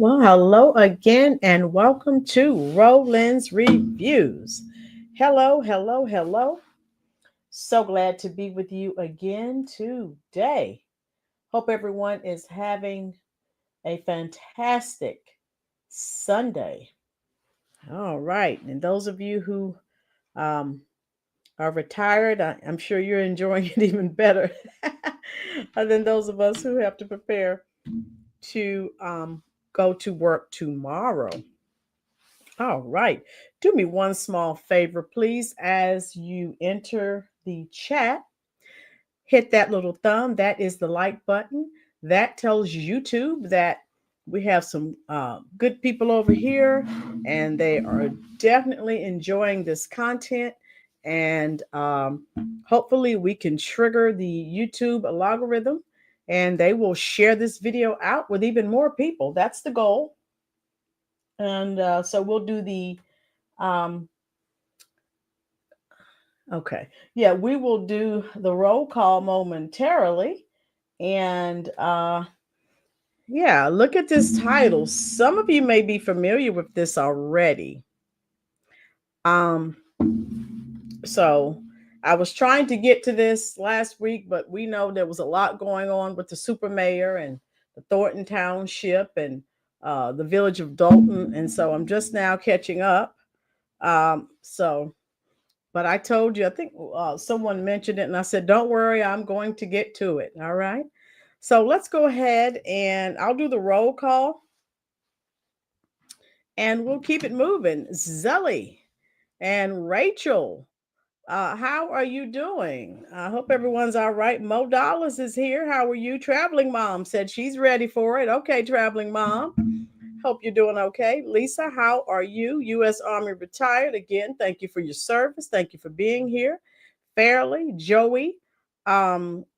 Well, hello again and welcome to Rolynn's Reviews. Hello, hello, hello. So glad to be with you again today. Hope everyone is having a fantastic Sunday. All right. And those of you who um, are retired, I'm sure you're enjoying it even better than those of us who have to prepare to go to work tomorrow. All right. Do me one small favor, please, as you enter the chat, hit that little thumb. That is the like button. That tells YouTube that we have some good people over here and they are definitely enjoying this content. And hopefully, we can trigger the YouTube algorithm and they will share this video out with even more people. That's the goal. And so we'll do the um, okay. Yeah, we will do the roll call momentarily. And yeah, look at this title. Some of you may be familiar with this already. Um, so I was trying to get to this last week, but we know there was a lot going on with the super mayor and the Thornton Township and the village of Dalton. And so I'm just now catching up. So But I told you, I think someone mentioned it, and I said, don't worry, I'm going to get to it. All right. So let's go ahead and I'll do the roll call and we'll keep it moving. Zelly and Rachel, how are you doing? I hope everyone's all right. Mo Dollars is here. How are you? Traveling Mom said she's ready for it. Okay, Traveling Mom. Hope you're doing okay. Lisa, how are you? U.S. Army retired. Again, thank you for your service. Thank you for being here. Fairly, Joey.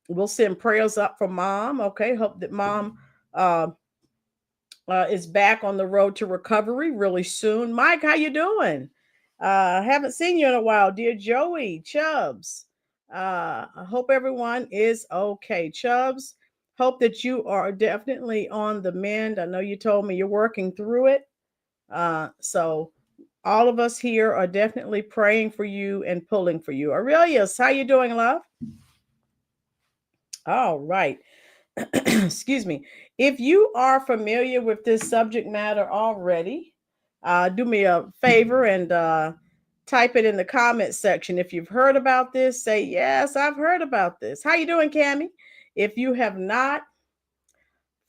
We'll send prayers up for Mom. Okay, hope that Mom uh, is back on the road to recovery really soon. Mike, how you doing? Haven't seen you in a while, dear Joey Chubbs. I hope everyone is okay. Chubbs, hope that you are definitely on the mend. I know you told me you're working through it. So all of us here are definitely praying for you and pulling for you. Aurelius, how you doing, love? All right. Excuse me. If you are familiar with this subject matter already, do me a favor and type it in the comment section. If you've heard about this, say yes, I've heard about this. How you doing, Cammie? If you have not,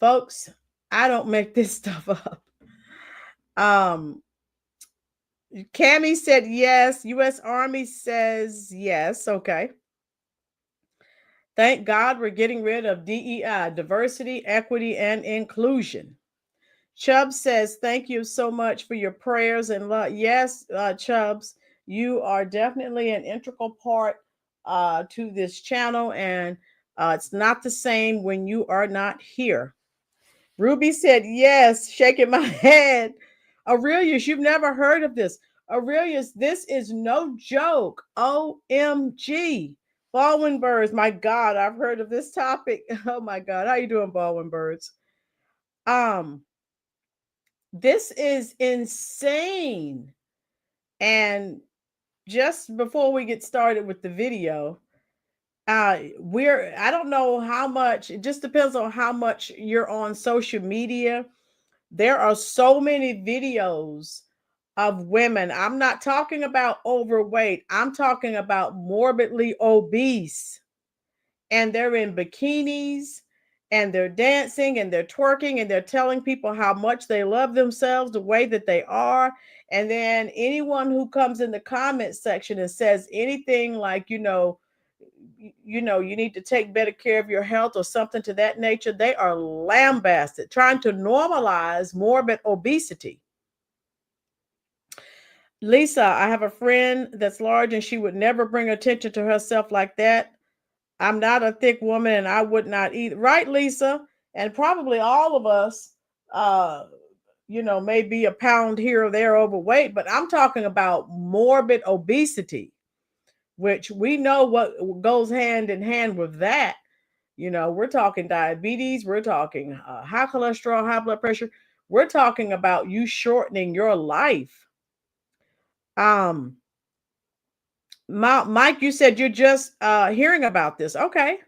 folks, I don't make this stuff up. Um, Cammie said yes. U.S. Army says yes. Okay. Thank God we're getting rid of DEI, diversity, equity, and inclusion. Chubbs says, thank you so much for your prayers and love. Yes, Chubbs, you are definitely an integral part to this channel, and it's not the same when you are not here. Ruby said, yes, shaking my head. Aurelius, you've never heard of this. Aurelius, this is no joke. OMG. Baldwin birds, my God, I've heard of this topic. Oh my God, how you doing, Baldwin birds? Um, this is insane. And just before we get started with the video, I don't know how much, it just depends on how much you're on social media. There are so many videos of women. I'm not talking about overweight, I'm talking about morbidly obese, and they're in bikinis and they're dancing and they're twerking and they're telling people how much they love themselves the way that they are. And then anyone who comes in the comment section and says anything like, you need to take better care of your health or something to that nature, they are lambasted, trying to normalize morbid obesity. Lisa, I have a friend that's large and she would never bring attention to herself like that. I'm not a thick woman and I would not eat. Right, Lisa? And probably all of us, uh, maybe a pound here or there overweight, but I'm talking about morbid obesity, which we know what goes hand in hand with that. We're talking diabetes, we're talking high cholesterol, high blood pressure. We're talking about you shortening your life. Mike, you said you're just hearing about this. Okay.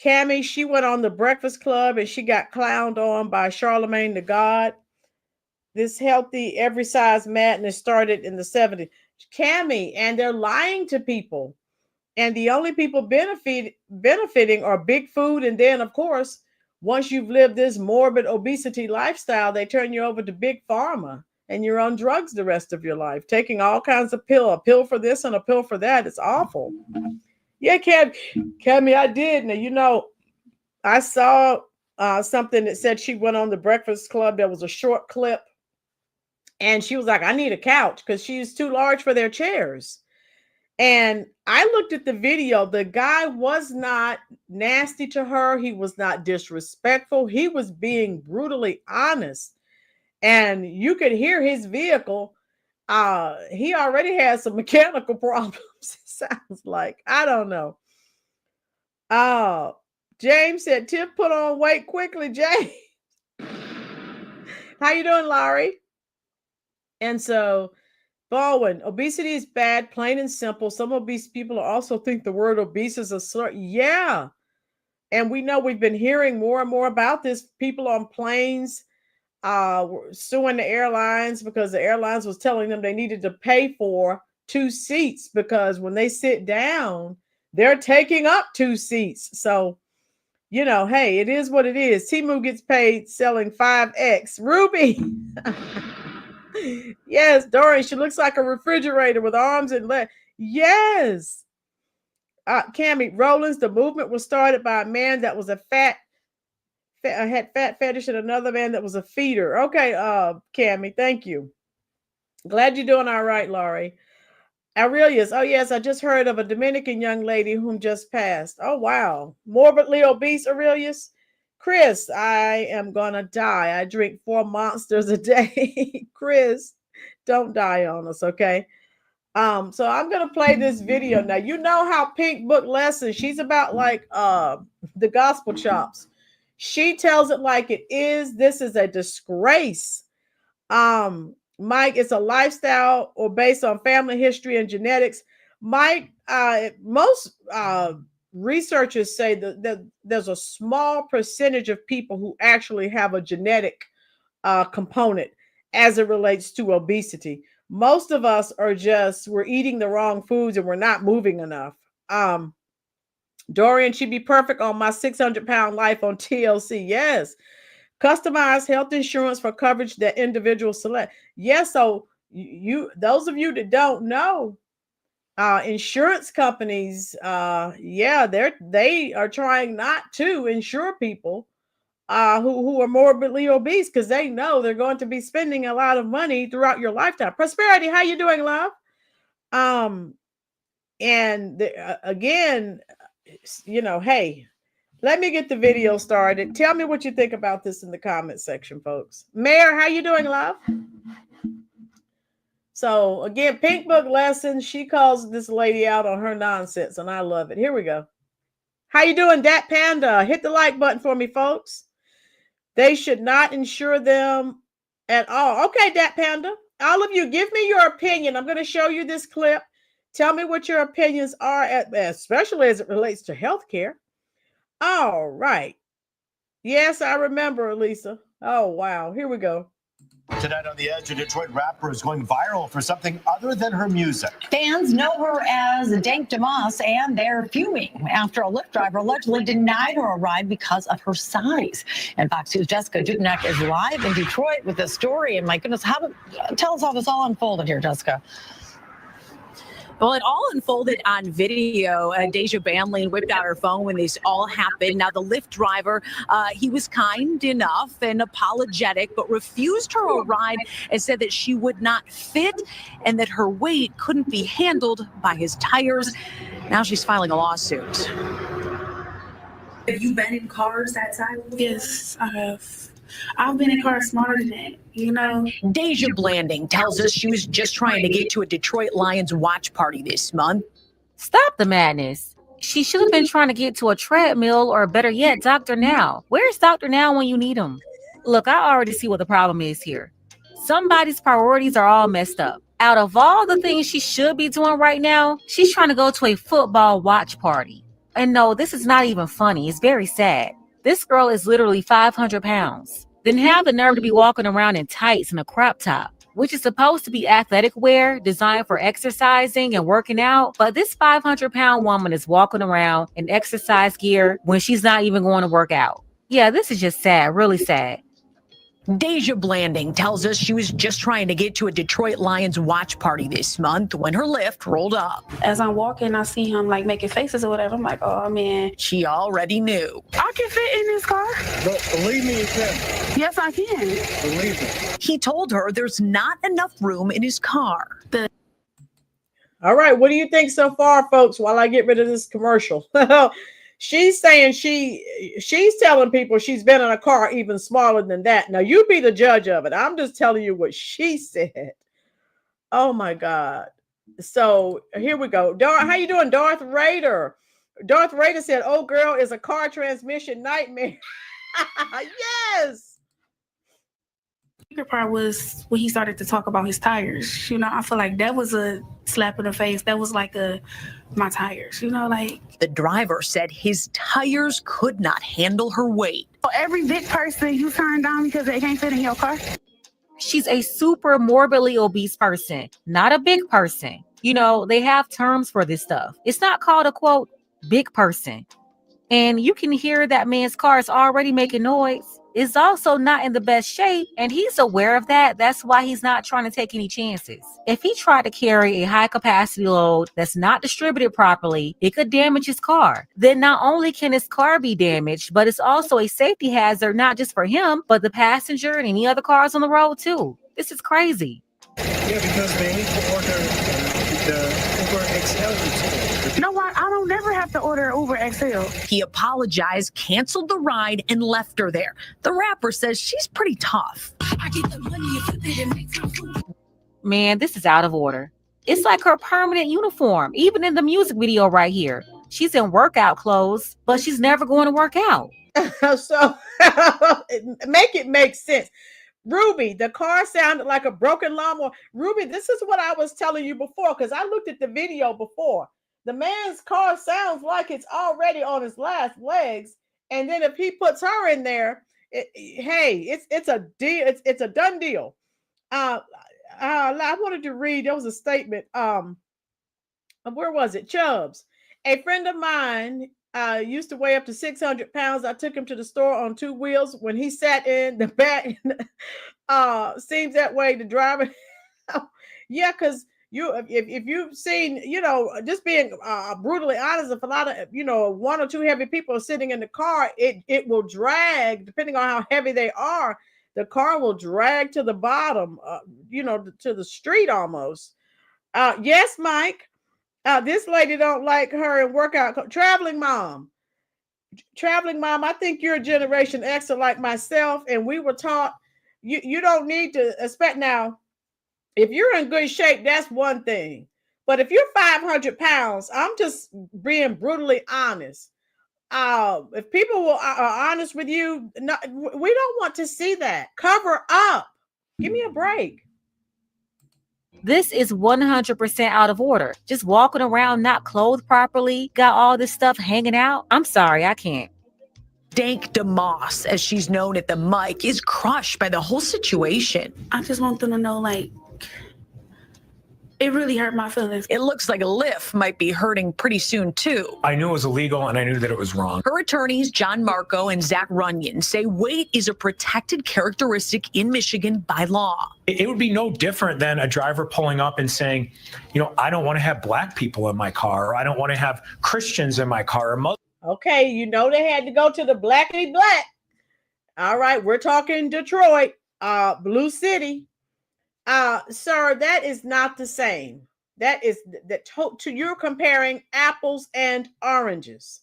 Cammie, she went on the Breakfast Club and she got clowned on by Charlemagne the God. This healthy, every size madness started in the 70s. Cammie, and they're lying to people. And the only people benefiting are big food. And then, of course, once you've lived this morbid obesity lifestyle, they turn you over to big pharma and you're on drugs the rest of your life, taking all kinds of a pill for this and a pill for that. It's awful. Yeah, Cammie, I did. Now, I saw something that said she went on the Breakfast Club. There was a short clip. And she was like, I need a couch because she's too large for their chairs. And I looked at the video. The guy was not nasty to her. He was not disrespectful. He was being brutally honest. And you could hear his vehicle. He already has some mechanical problems. It sounds like. I don't know. James said, Tiff put on weight quickly, James. How you doing, Larry? And so, Baldwin, obesity is bad, plain and simple. Some obese people also think the word obese is a slur. Yeah. And we know we've been hearing more and more about this. People on planes suing the airlines because the airlines was telling them they needed to pay for 2 seats because when they sit down, they're taking up 2 seats. So, hey, it is what it is. Temu gets paid selling 5X. Ruby. Yes, Dorian, she looks like a refrigerator with arms and legs. Yes. Cammie, Rollins, the movement was started by a man that was had fat fetish and another man that was a feeder. Okay, Cammie, thank you. Glad you're doing all right, Laurie. Aurelius, oh yes, I just heard of a Dominican young lady whom just passed. Oh wow. Morbidly obese, Aurelius. Chris, I am gonna die. I drink 4 monsters a day. Chris, don't die on us, okay? So I'm gonna play this video. Now, you know how Pink Book Lesson, she's about like the gospel chops. She tells it like it is. This is a disgrace. Mike, it's a lifestyle or based on family history and genetics. Mike, most researchers say that there's a small percentage of people who actually have a genetic component as it relates to obesity. Most of us are we're eating the wrong foods and we're not moving enough. Dorian, she'd be perfect on my 600-pound life on TLC. Yes. Customized health insurance for coverage that individuals select. Yes. So those of you that don't know, insurance companies, they are trying not to insure people who are morbidly obese because they know they're going to be spending a lot of money throughout your lifetime. Prosperity, how you doing, love? Again, hey, let me get the video started. Tell me what you think about this in the comment section, folks. Mayor, how you doing, love? So again, Pink Book Lesson, she calls this lady out on her nonsense, and I love it. Here we go. How you doing, Dat Panda? Hit the like button for me, folks. They should not insure them at all. Okay, Dat Panda, all of you, give me your opinion. I'm going to show you this clip. Tell me what your opinions are, especially as it relates to healthcare. All right. Yes, I remember, Elisa. Oh, wow. Here we go. Tonight on The Edge, a Detroit rapper is going viral for something other than her music. Fans know her as Dank Damas, and they're fuming after a Lyft driver allegedly denied her a ride because of her size. And Fox News' Jessica Dutenek is live in Detroit with the story. And my goodness, tell us how this all unfolded here, Jessica. Well, it all unfolded on video. Deja Banley whipped out her phone when this all happened. Now, the Lyft driver, he was kind enough and apologetic, but refused her a ride and said that she would not fit and that her weight couldn't be handled by his tires. Now she's filing a lawsuit. Have you been in cars that size? Yes, I have. I've been in cars smaller than that, you know. Deja Blanding tells us she was just trying to get to a Detroit Lions watch party this month. Stop the madness. She should have been trying to get to a treadmill or better yet, Dr. Now. Where's Dr. Now when you need him? Look, I already see what the problem is here. Somebody's priorities are all messed up. Out of all the things she should be doing right now, she's trying to go to a football watch party. And no, this is not even funny. It's very sad. This girl is literally 500 pounds. Then have the nerve to be walking around in tights and a crop top, which is supposed to be athletic wear designed for exercising and working out. But this 500-pound woman is walking around in exercise gear when she's not even going to work out. Yeah, this is just sad, really sad. Deja Blanding tells us she was just trying to get to a Detroit Lions watch party this month when her Lyft rolled up. As I'm walking, I see him like making faces or whatever. I'm like, oh man. She already knew. I can fit in this car. But believe me, you can. Yes, I can. Believe me. He told her there's not enough room in his car. All right, what do you think so far, folks, while I get rid of this commercial? She's saying she's telling people she's been in a car even smaller than that. Now, you be the judge of it. I'm just telling you what she said. Oh, my God. So here we go. How you doing, Darth Raider? Darth Raider said, oh, girl, is a car transmission nightmare. Yes. The part was when he started to talk about his tires. You know, I feel like that was a slap in the face. That was like my tires, you know, like. The driver said his tires could not handle her weight. For every big person you turn down because they can't fit in your car. She's a super morbidly obese person, not a big person. You know, they have terms for this stuff. It's not called a, quote, big person. And you can hear that man's car is already making noise. It's also not in the best shape, and he's aware of that. That's why he's not trying to take any chances. If he tried to carry a high-capacity load that's not distributed properly, it could damage his car. Then not only can his car be damaged, but it's also a safety hazard, not just for him, but the passenger and any other cars on the road, too. This is crazy. Yeah, because they need to order the Uber XL. You know what? I don't never have to order Uber XL. He apologized, canceled the ride, and left her there. The rapper says she's pretty tough. Man, this is out of order. It's like her permanent uniform, even in the music video right here. She's in workout clothes, but she's never going to work out. So make it make sense. Ruby, the car sounded like a broken lawnmower. Ruby, this is what I was telling you before, because I looked at the video before. The man's car sounds like it's already on his last legs. And then if he puts her in there, it's a deal. It's a done deal. I wanted to read, there was a statement. Where was it? Chubbs. A friend of mine used to weigh up to 600 pounds. I took him to the store on 2 wheels. When he sat in the back, seems that way, the driver. Yeah, because if you've seen, just being brutally honest, if a lot of, 1 or 2 heavy people are sitting in the car, it will drag, depending on how heavy they are, the car will drag to the bottom, to the street almost. Yes, Mike. This lady don't like her in workout. Traveling mom, I think you're a Generation X like myself, and we were taught you don't need to expect. Now, if you're in good shape, that's one thing. But if you're 500 pounds, I'm just being brutally honest. If people are honest with you, we don't want to see that. Cover up. Give me a break. This is 100% out of order. Just walking around not clothed properly, got all this stuff hanging out. I'm sorry, I can't. Dank DeMoss, as she's known at the mic, is crushed by the whole situation. I just want them to know, like, it really hurt my feelings. It looks like Lyft might be hurting pretty soon, too. I knew it was illegal, and I knew that it was wrong. Her attorneys, John Marco and Zach Runyon, say weight is a protected characteristic in Michigan by law. It would be no different than a driver pulling up and saying, I don't want to have black people in my car, or I don't want to have Christians in my car, or Muslims. Okay, they had to go to the blackity black. All right, we're talking Detroit, Blue City. Sir, that is not the same. That is you're comparing apples and oranges.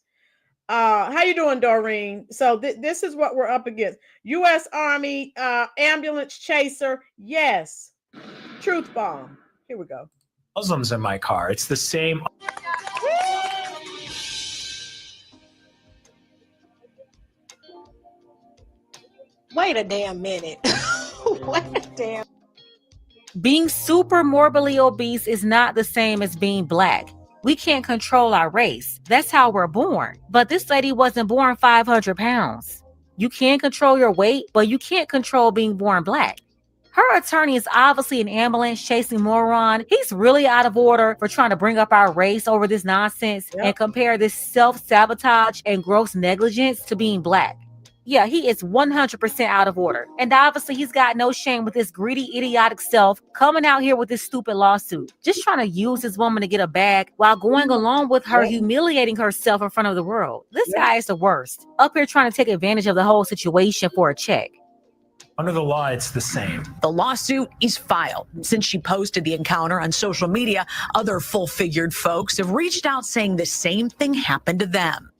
How you doing, Doreen? So this is what we're up against. U.S. Army ambulance chaser. Yes. Truth bomb. Here we go. Muslims in my car. It's the same. Wait Wait a damn minute. Wait a damn. Being super morbidly obese is not the same as being Black. We can't control our race. That's how we're born. But this lady wasn't born 500 pounds. You can control your weight, but you can't control being born Black. Her attorney is obviously an ambulance chasing moron. He's really out of order for trying to bring up our race over this nonsense and compare this self-sabotage and gross negligence to being Black. Yeah, he is 100% out of order. And obviously he's got no shame with his greedy, idiotic self coming out here with this stupid lawsuit. Just trying to use this woman to get a bag while going along with her humiliating herself in front of the world. This guy is the worst. Up here trying to take advantage of the whole situation for a check. Under the law, it's the same. The lawsuit is filed. Since she posted the encounter on social media, other full-figured folks have reached out saying the same thing happened to them.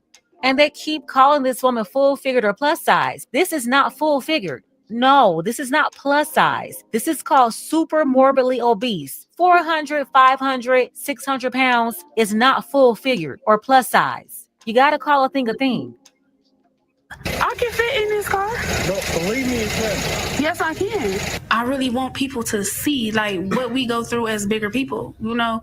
And they keep calling this woman full-figured or plus size. This is not full-figured. No, this is not plus size. This is called super morbidly obese. 400, 500, 600 pounds is not full-figured or plus size. You got to call a thing a thing. I can fit in this car. No, believe me, you can. Yes, I can. I really want people to see like what we go through as bigger people, you know.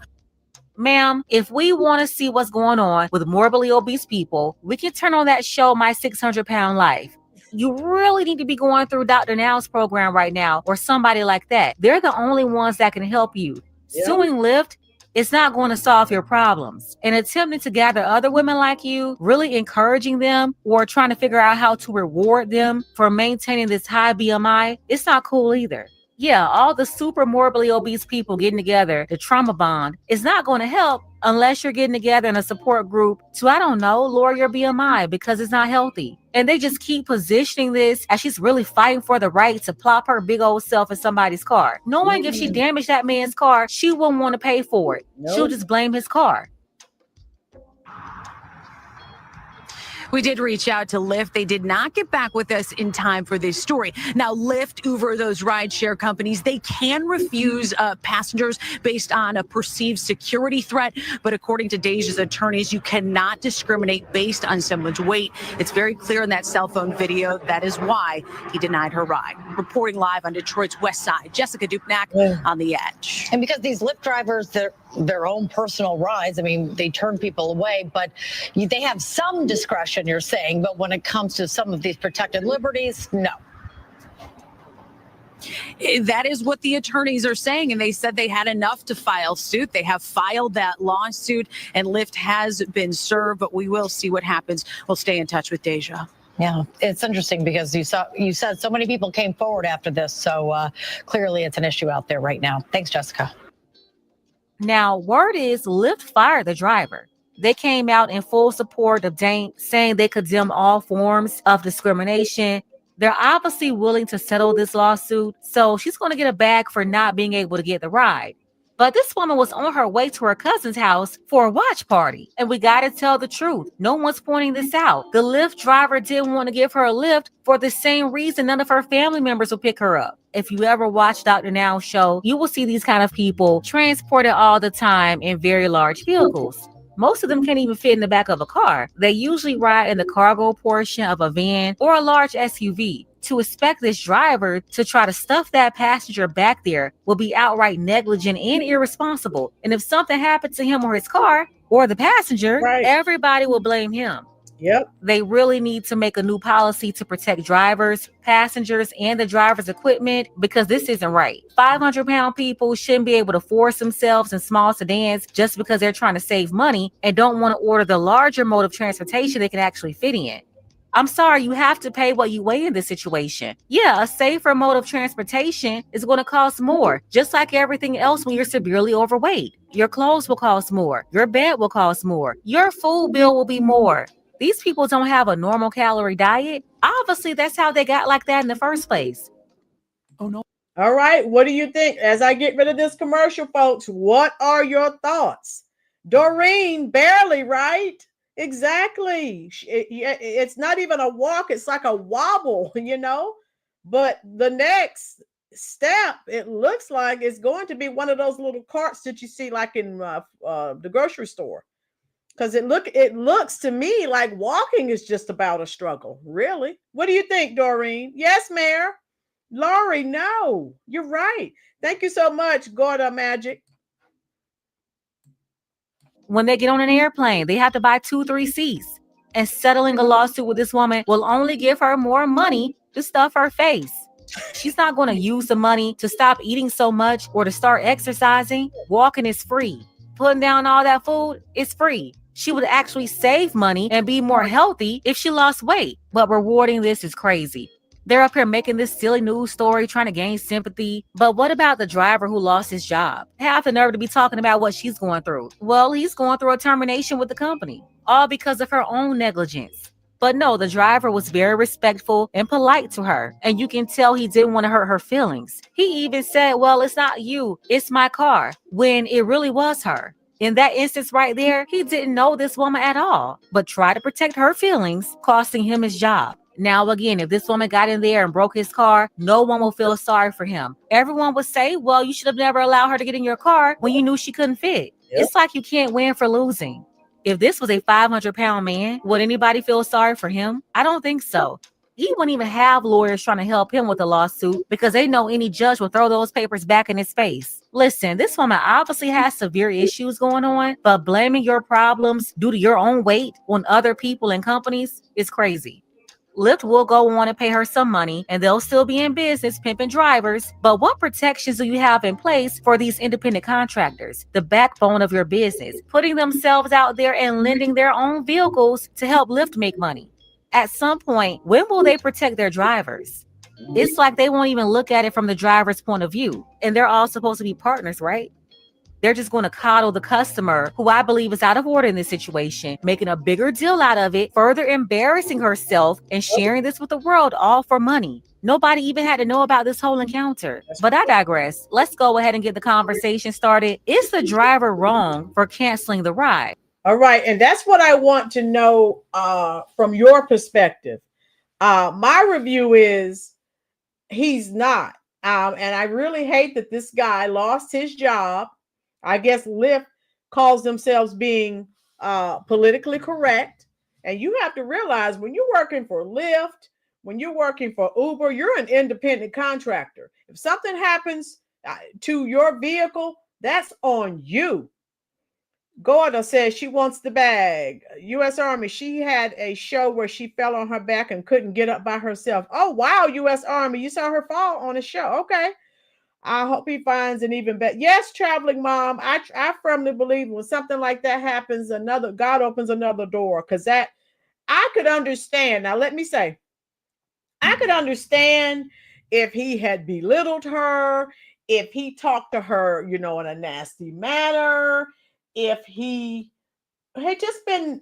Ma'am, if we want to see what's going on with morbidly obese people, we can turn on that show, My 600-Pound Life. You really need to be going through Dr. Now's program right now or somebody like that. They're the only ones that can help you. Suing Lyft, it's not going to solve your problems. And attempting to gather other women like you, really encouraging them or trying to figure out how to reward them for maintaining this high BMI, it's not cool either. Yeah, all the super morbidly obese people getting together, the trauma bond, is not going to help unless you're getting together in a support group to, I don't know, lower your BMI because it's not healthy. And they just keep positioning this as she's really fighting for the right to plop her big old self in somebody's car. Knowing if she damaged that man's car, she wouldn't want to pay for it. She'll just blame his car. We did reach out to Lyft. They did not get back with us in time for this story. Now, Lyft, Uber, those rideshare companies, they can refuse passengers based on a perceived security threat. But according to Deja's attorneys, you cannot discriminate based on someone's weight. It's very clear in that cell phone video. That is why he denied her ride. Reporting live on Detroit's West Side, Jessica Dupnack on The Edge. And because these Lyft drivers, their own personal rides, I mean, they turn people away, but they have some discretion, you're saying, but when it comes to some of these protected liberties, no. That is what the attorneys are saying, and they said they had enough to file suit. They have filed that lawsuit, and Lyft has been served, but we will see what happens. We'll stay in touch with Deja. Yeah, it's interesting because you said so many people came forward after this, so clearly it's an issue out there right now. Thanks, Jessica. Now, word is Lyft fired the driver. They came out in full support of Dank, saying they condemn all forms of discrimination. They're obviously willing to settle this lawsuit, so she's going to get a bag for not being able to get the ride. But this woman was on her way to her cousin's house for a watch party. And we got to tell the truth. No one's pointing this out. The Lyft driver didn't want to give her a lift for the same reason none of her family members will pick her up. If you ever watch Dr. Now's show, you will see these kind of people transported all the time in very large vehicles. Most of them can't even fit in the back of a car. They usually ride in the cargo portion of a van or a large SUV. To expect this driver to try to stuff that passenger back there will be outright negligent and irresponsible. And if something happened to him or his car or the passenger, everybody will blame him. Yep. They really need to make a new policy to protect drivers, passengers, and the driver's equipment because this isn't right. 500-pound people shouldn't be able to force themselves in small sedans just because they're trying to save money and don't want to order the larger mode of transportation they can actually fit in. I'm sorry, you have to pay what you weigh in this situation. Yeah, a safer mode of transportation is going to cost more, just like everything else when you're severely overweight. Your clothes will cost more. Your bed will cost more. Your food bill will be more. These people don't have a normal calorie diet. Obviously, that's how they got like that in the first place. Oh, no. All right. What do you think? As I get rid of this commercial, folks, what are your thoughts? Doreen, barely, right? Exactly. It's not even a walk. It's like a wobble, you know, but the next step, it looks like it's going to be one of those little carts that you see like in the grocery store. Because it looks to me like walking is just about a struggle. Really? What do you think, Doreen? Yes, Mayor. Laurie, no, you're right. Thank you so much, Gorda Magic. When they get on an airplane, they have to buy 2-3 seats. And settling a lawsuit with this woman will only give her more money to stuff her face. She's not going to use the money to stop eating so much or to start exercising. Walking is free. Putting down all that food is free. She would actually save money and be more healthy if she lost weight. But rewarding this is crazy. They're up here making this silly news story, trying to gain sympathy. But what about the driver who lost his job? Half the nerve to be talking about what she's going through. Well, he's going through a termination with the company, all because of her own negligence. But no, the driver was very respectful and polite to her, and you can tell he didn't want to hurt her feelings. He even said, well, it's not you, it's my car, when it really was her. In that instance right there, he didn't know this woman at all, but tried to protect her feelings, costing him his job. Now, again, if this woman got in there and broke his car, no one will feel sorry for him. Everyone would say, well, you should have never allowed her to get in your car when you knew she couldn't fit. Yep. It's like you can't win for losing. If this was a 500-pound man, would anybody feel sorry for him? I don't think so. He wouldn't even have lawyers trying to help him with a lawsuit because they know any judge will throw those papers back in his face. Listen, this woman obviously has severe issues going on, but blaming your problems due to your own weight on other people and companies is crazy. Lyft will go on and pay her some money, and they'll still be in business pimping drivers. But what protections do you have in place for these independent contractors, the backbone of your business, putting themselves out there and lending their own vehicles to help Lyft make money? At some point, when will they protect their drivers? It's like they won't even look at it from the driver's point of view, and they're all supposed to be partners, right? They're just going to coddle the customer, who I believe is out of order in this situation, making a bigger deal out of it, further embarrassing herself and sharing this with the world, all for money. Nobody even had to know about this whole encounter. But I digress. Let's go ahead and get the conversation started. Is the driver wrong for canceling the ride? All right. And that's what I want to know from your perspective. My review is he's not. And I really hate that this guy lost his job. I guess Lyft calls themselves being politically correct. And you have to realize when you're working for Lyft, when you're working for Uber, you're an independent contractor. If something happens to your vehicle, that's on you. Gorda says she wants the bag. U.S. Army, she had a show where she fell on her back and couldn't get up by herself. Oh, wow, U.S. Army, you saw her fall on a show. Okay. I hope he finds an even better. Yes, traveling mom. I firmly believe when something like that happens, God opens another door, because that I could understand. Now, let me say, I could understand if he had belittled her, if he talked to her, in a nasty manner, if he had just been,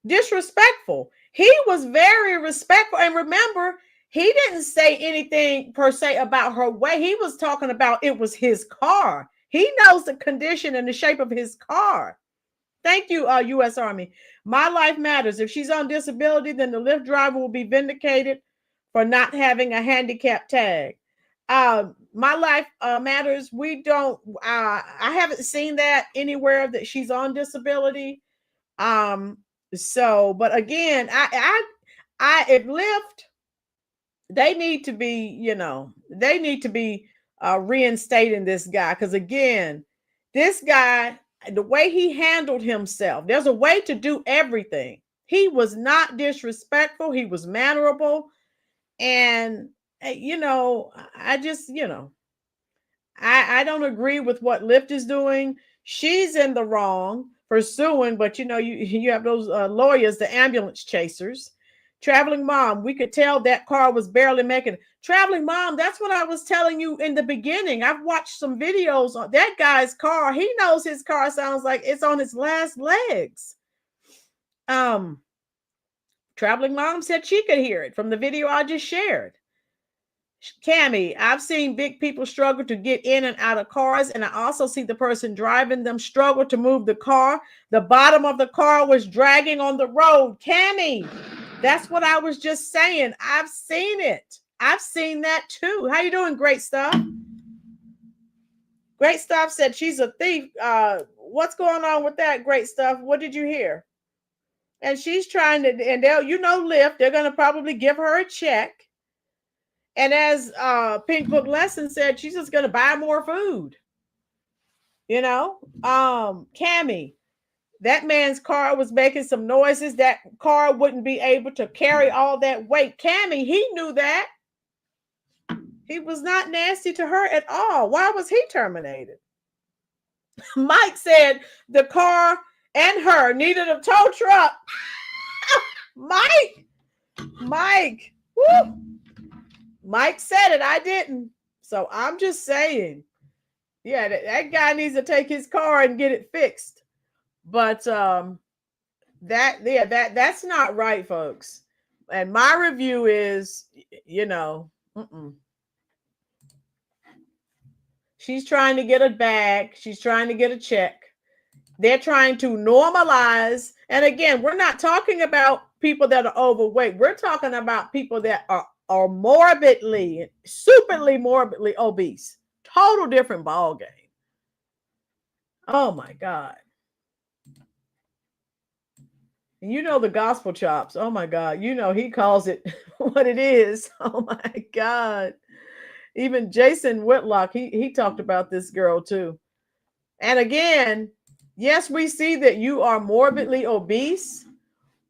disrespectful. He was very respectful. And remember, he didn't say anything per se about her weight. He was talking about it was his car. He knows the condition and the shape of his car. Thank you, U.S. Army. My life matters. If she's on disability, then the Lyft driver will be vindicated for not having a handicap tag. My life matters. We don't. I haven't seen that anywhere that she's on disability. So, but again, if Lyft, they need to be, reinstating this guy. Because again, this guy, the way he handled himself, there's a way to do everything. He was not disrespectful. He was mannerable. And, I just, I don't agree with what Lyft is doing. She's in the wrong for suing, but you have those lawyers, the ambulance chasers. Traveling mom, we could tell that car was barely making it. Traveling mom, that's what I was telling you in the beginning. I've watched some videos on that guy's car. He knows his car sounds like it's on its last legs. Traveling mom said she could hear it from the video I just shared. Cammie, I've seen big people struggle to get in and out of cars, and I also see the person driving them struggle to move the car. The bottom of the car was dragging on the road. Cammie, that's what I was just saying. I've seen it. I've seen that too. How you doing? Great stuff. Great Stuff said she's a thief. What's going on with that, Great Stuff? What did you hear? And she's trying to, and they'll, Lyft, they're going to probably give her a check. And as Pink Book Lesson said, she's just going to buy more food. Cammie, that man's car was making some noises. That car wouldn't be able to carry all that weight. Cammie, he knew that. He was not nasty to her at all. Why was he terminated? Mike said the car and her needed a tow truck. Mike, woo. Mike said it. I didn't. So I'm just saying, yeah, that guy needs to take his car and get it fixed. But that's not right, folks. And my review is, she's trying to get a bag. She's trying to get a check. They're trying to normalize. And again, we're not talking about people that are overweight. We're talking about people that are superly morbidly obese. Total different ball game. Oh my God. And the gospel chops. Oh my God. He calls it what it is. Oh my God. Even Jason Whitlock, he talked about this girl too. And again, yes, we see that you are morbidly obese.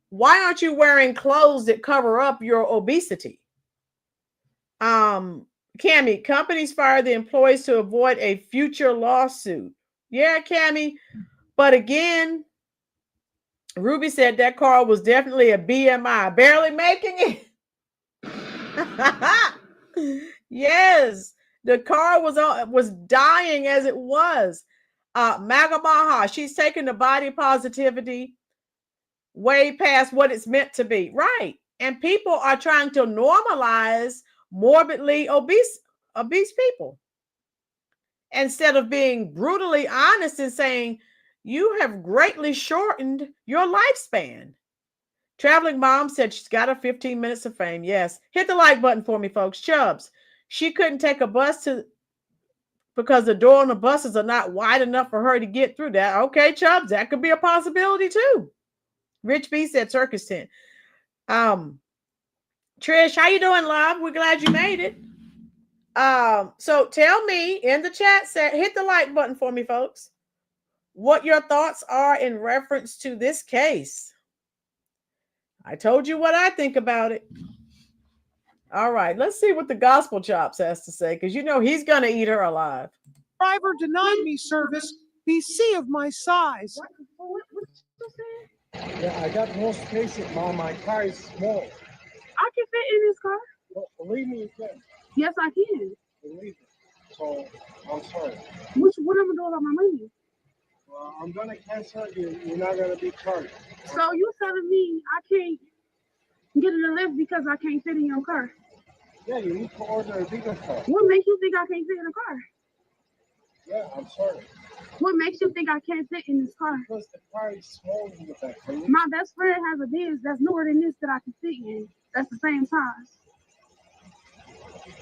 Why aren't you wearing clothes that cover up your obesity? Cammie, companies fire the employees to avoid a future lawsuit. Yeah, Cammie. But again, Ruby said that car was definitely a BMI, barely making it. Yes, the car was dying as it was. Magamaha, she's taking the body positivity way past what it's meant to be. Right. And people are trying to normalize morbidly obese people instead of being brutally honest and saying, you have greatly shortened your lifespan. Traveling Mom said she's got her 15 minutes of fame. Yes. Hit the like button for me, folks. Chubbs, she couldn't take a bus because the door on the buses are not wide enough for her to get through that. Okay, Chubbs, that could be a possibility too. Rich B said circus tent. Trish, how you doing, love? We're glad you made it. So tell me in the chat, hit the like button for me, folks, what your thoughts are in reference to this case. I told you what I think about it. All right, let's see what the Gospel Chops has to say, because he's going to eat her alive. Driver denied me service. BC of my size. Yeah, I got no space, Mom. My car is small. I can fit in this car. Well, believe me, you can. Yes, I can. Believe me. So, I'm sorry. What am I doing about my money? Well, I'm going to cancel you. You're not going to be charged. So you telling me I can't get in the Lyft because I can't fit in your car? Yeah, you need to order a bigger car. What makes you think I can't fit in a car? Yeah, I'm sorry. What makes you think I can't fit in this car? Because the car is small in the back. My best friend has a Benz that's newer than this that I can fit in. That's the same size.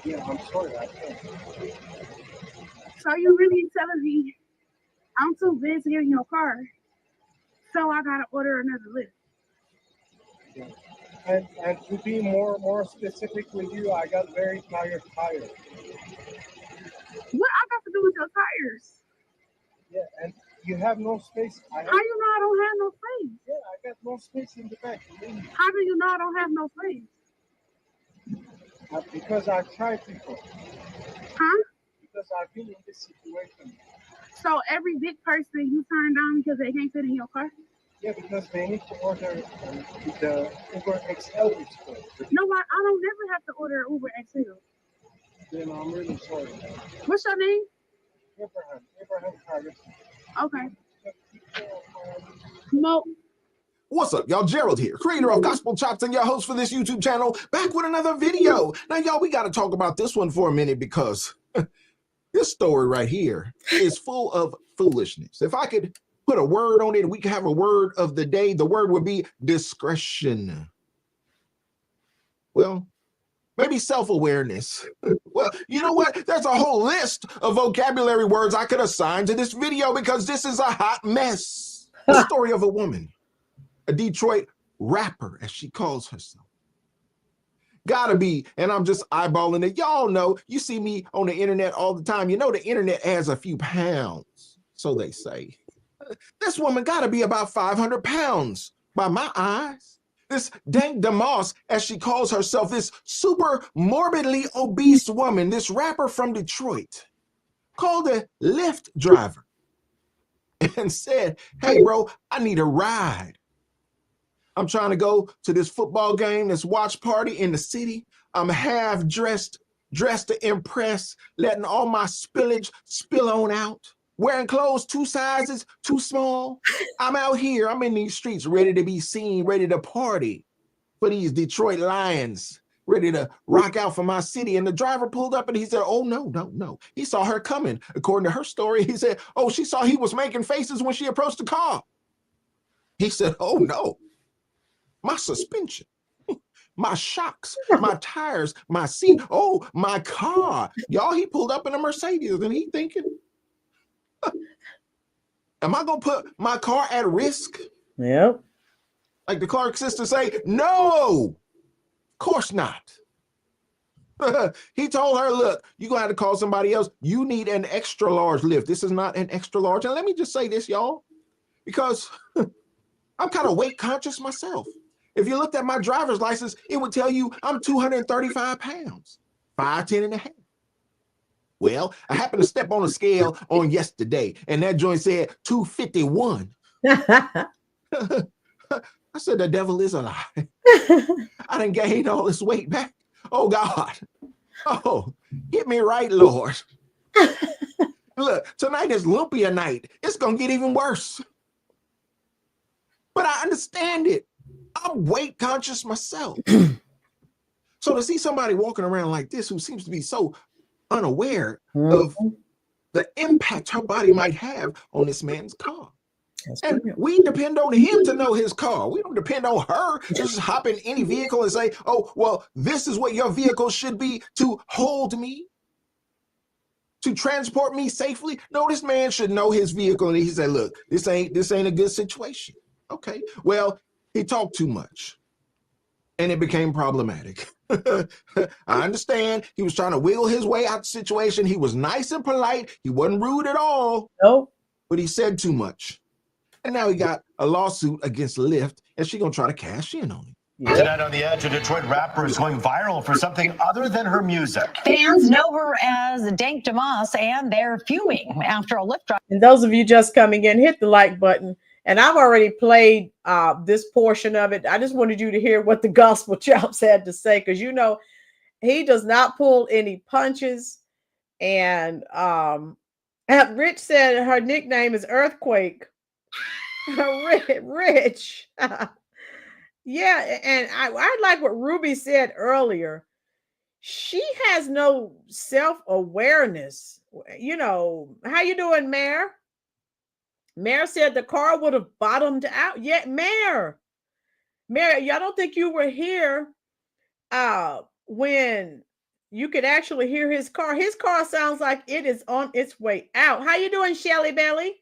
Yeah, I'm sorry. I can't. So you really telling me I'm too big to get in your car, so I gotta order another Lyft? Yeah. And to be more specific with you, I got very tired tires. What I got to do with your tires? Yeah, and you have no space. How you know I don't have no space? Yeah, I got no space in the back. How do you know I don't have no space? Because I tried before. Huh? Because I've been in this situation. So every big person you turn down because they can't fit in your car? Yeah, because they need to order the Uber XL experience. No, I don't never have to order Uber XL. Then I'm really sorry. What's your name? Abraham Carter. Okay. No. What's up, y'all? Gerald here, creator of Gospel Chops and your host for this YouTube channel, back with another video. Now, y'all, we got to talk about this one for a minute because this story right here is full of foolishness. If I could put a word on it, we could have a word of the day. The word would be discretion. Well, Maybe self-awareness. Well, you know what? There's a whole list of vocabulary words I could assign to this video because this is a hot mess. The story of a woman, a Detroit rapper, as she calls herself. Gotta be, and I'm just eyeballing it. Y'all know, you see me on the internet all the time. You know the internet has a few pounds, so they say. This woman gotta be about 500 pounds by my eyes. This Dank DeMoss, as she calls herself, this super morbidly obese woman, this rapper from Detroit, called a Lyft driver and said, "Hey, bro, I need a ride. I'm trying to go to this football game, this watch party in the city. I'm half dressed to impress, letting all my spillage spill on out, wearing clothes 2 sizes too small. I'm out here, I'm in these streets, ready to be seen, ready to party for these Detroit Lions, ready to rock out for my city." And the driver pulled up and he said, "Oh, no. He saw her coming." According to her story, he said, "Oh, she saw he was making faces when she approached the car." He said, "Oh, no. My suspension, my shocks, my tires, my seat, oh, my car." Y'all, he pulled up in a Mercedes and he thinking, am I gonna put my car at risk? Yep. Like the Clark sisters say, no, of course not. He told her, "Look, you're gonna have to call somebody else. You need an extra large Lyft. This is not an extra large." And let me just say this, y'all, because I'm kind of weight conscious myself. If you looked at my driver's license, it would tell you I'm 235 pounds, 5'10" and a half. Well, I happened to step on a scale on yesterday, and that joint said 251. I said, the devil is a lie. I done gained all this weight back. Oh, God. Oh, get me right, Lord. Look, tonight is lumpia night. It's going to get even worse. But I understand it. I'm weight conscious myself. So to see somebody walking around like this who seems to be so unaware of the impact her body might have on this man's car. And we depend on him to know his car. We don't depend on her to just hop in any vehicle and say, "Oh, well, this is what your vehicle should be to hold me, to transport me safely." No, this man should know his vehicle. And he said, "Look, this ain't a good situation." Okay, well, he talked too much and it became problematic. I understand he was trying to wiggle his way out the situation. He was nice and polite. He wasn't rude at all. Nope. But he said too much. And now he got a lawsuit against Lyft, and she's going to try to cash in on it. Tonight on The Edge, a Detroit rapper is going viral for something other than her music. Fans know her as Dank DeMoss, and they're fuming after a Lyft driver. And those of you just coming in, hit the like button. And I've already played this portion of it. I just wanted you to hear what the Gospel Chops had to say, because you know he does not pull any punches. And Rich said her nickname is Earthquake. Rich. Yeah, and I like what Ruby said earlier. She has no self-awareness. You know, how you doing, Mayor? Mayor said the car would have bottomed out. Yeah, Mayor, y'all don't think you were here when you could actually hear his car. His car sounds like it is on its way out. How you doing, Shelly Belly?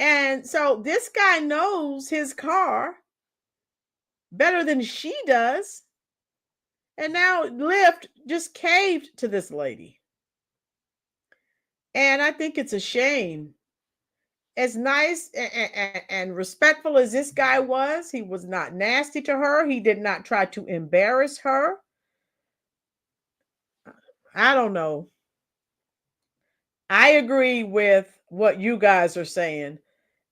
And so this guy knows his car better than she does. And now Lyft just caved to this lady. And I think it's a shame. As nice and respectful as this guy was, he was not nasty to her. He did not try to embarrass her. I don't know. I agree with what you guys are saying.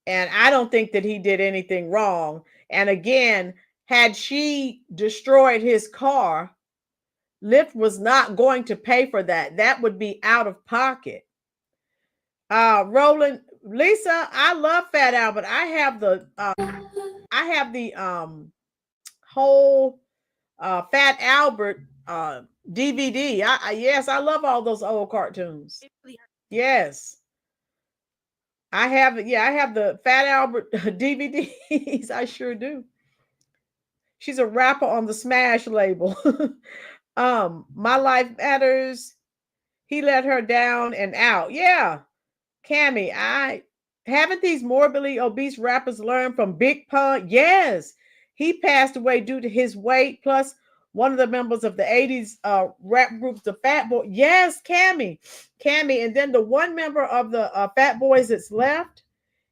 And I don't think that he did anything wrong. And again, had she destroyed his car, Lyft was not going to pay for that. That would be out of pocket. Rolynn, Lisa, I love Fat Albert. I have the whole Fat Albert DVD. Yes, I love all those old cartoons. Yes. I have the Fat Albert DVDs. I sure do. She's a rapper on the Smash label. My Life Matters. He let her down and out. Yeah. Cammy, I haven't these morbidly obese rappers learned from Big Pun? Yes. He passed away due to his weight, plus one of the members of the 80s rap group, the Fat Boy. Yes, Cammy. And then the one member of the Fat Boys that's left,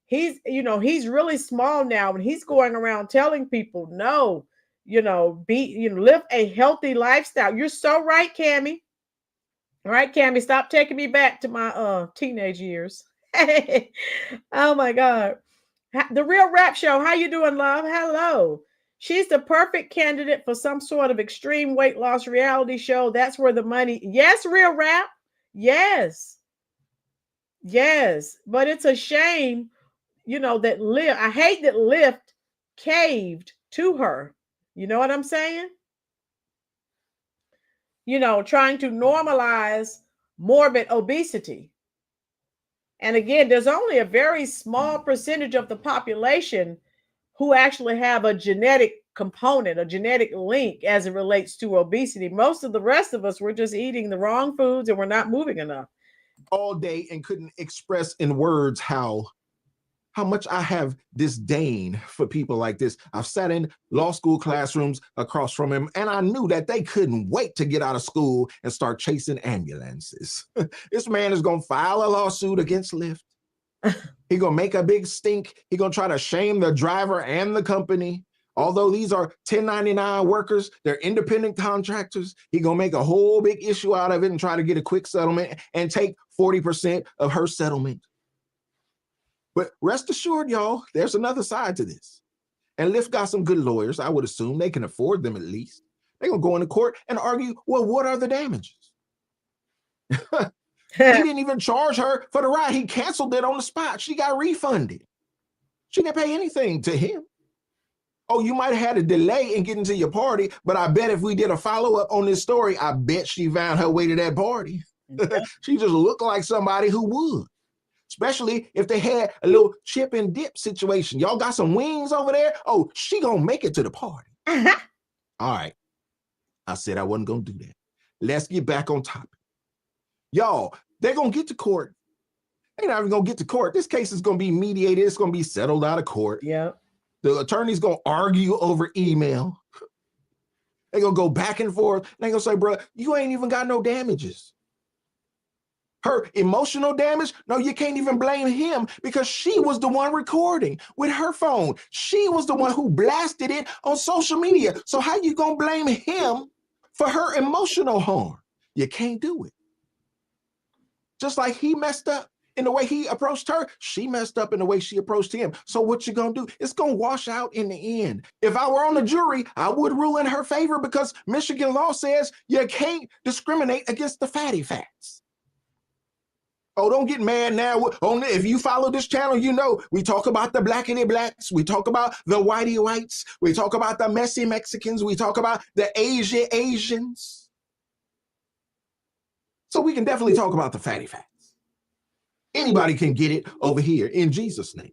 he's really small now, and he's going around telling people, no, live a healthy lifestyle. You're so right, Cammy. All right, Cammy, stop taking me back to my teenage years. Oh my God. The Real Rap Show. How you doing, love? Hello. She's the perfect candidate for some sort of extreme weight loss reality show. That's where the money. Yes, Real Rap. Yes. Yes. But it's a shame, that Lyft. I hate that Lyft caved to her. You know what I'm saying? Trying to normalize morbid obesity. And again, there's only a very small percentage of the population who actually have a genetic component, a genetic link as it relates to obesity. Most of the rest of us, we're just eating the wrong foods and we're not moving enough. All day and couldn't express in words how much I have disdain for people like this. I've sat in law school classrooms across from him, and I knew that they couldn't wait to get out of school and start chasing ambulances. This man is going to file a lawsuit against Lyft. He's going to make a big stink. He's going to try to shame the driver and the company. Although these are 1099 workers, they're independent contractors, he's going to make a whole big issue out of it and try to get a quick settlement and take 40% of her settlement. But rest assured, y'all, there's another side to this. And Lyft got some good lawyers. I would assume they can afford them at least. They're going to go into court and argue, well, what are the damages? He didn't even charge her for the ride. He canceled it on the spot. She got refunded. She didn't pay anything to him. Oh, you might have had a delay in getting to your party, but I bet if we did a follow-up on this story, I bet she found her way to that party. Okay. She just looked like somebody who would. Especially if they had a little chip and dip situation. Y'all got some wings over there? Oh, she gonna make it to the party. All right. I said I wasn't gonna do that. Let's get back on topic. Y'all, they're gonna get to court. They're not even gonna get to court. This case is gonna be mediated. It's gonna be settled out of court. Yeah. The attorney's gonna argue over email. They're gonna go back and forth. They're gonna say, bro, you ain't even got no damages. Her emotional damage, no, you can't even blame him because she was the one recording with her phone. She was the one who blasted it on social media. So how you gonna blame him for her emotional harm? You can't do it. Just like he messed up in the way he approached her, she messed up in the way she approached him. So what you gonna do? It's gonna wash out in the end. If I were on the jury, I would rule in her favor because Michigan law says you can't discriminate against the fatty fats. Oh, don't get mad now. Only if you follow this channel, you know we talk about the blackity blacks, we talk about the whitey whites, we talk about the messy Mexicans, we talk about the Asians. So we can definitely talk about the fatty fats. Anybody can get it over here in Jesus' name.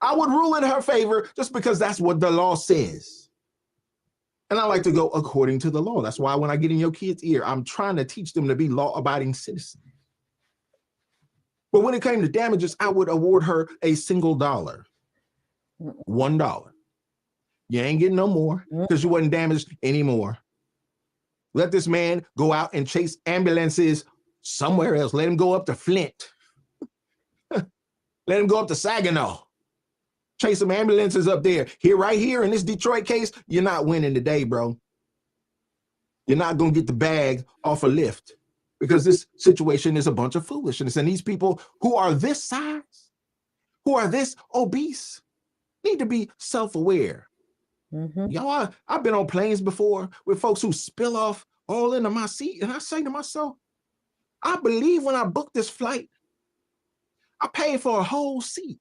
I would rule in her favor just because that's what the law says. And I like to go according to the law. That's why when I get in your kids' ear, I'm trying to teach them to be law-abiding citizens. But when it came to damages, I would award her a single dollar. $1. You ain't getting no more because you wasn't damaged anymore. Let this man go out and chase ambulances somewhere else. Let him go up to Flint. Let him go up to Saginaw. Chase some ambulances up there. Here, right here in this Detroit case, you're not winning today, bro. You're not going to get the bag off a Lyft. Because this situation is a bunch of foolishness. And these people who are this size, who are this obese, need to be self-aware. Y'all, I've been on planes before with folks who spill off all into my seat. And I say to myself, I believe when I booked this flight, I paid for a whole seat.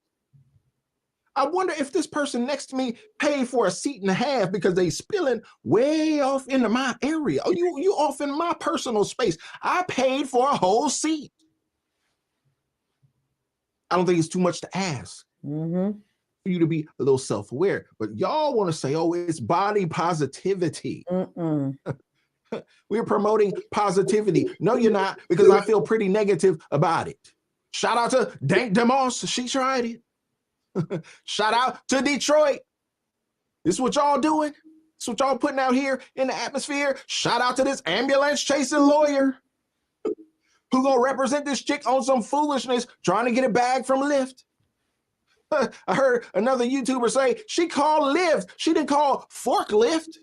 I wonder if this person next to me paid for a seat and a half because they spilling way off into my area. Oh, you off in my personal space. I paid for a whole seat. I don't think it's too much to ask for you to be a little self-aware. But y'all want to say, oh, it's body positivity. We're promoting positivity. No, you're not, because I feel pretty negative about it. Shout out to Dank DeMoss. She tried it. Shout out to Detroit. This is what y'all doing. This is what y'all putting out here in the atmosphere. Shout out to this ambulance chasing lawyer who gonna represent this chick on some foolishness trying to get a bag from Lyft. I heard another YouTuber say she called Lyft. She didn't call forklift.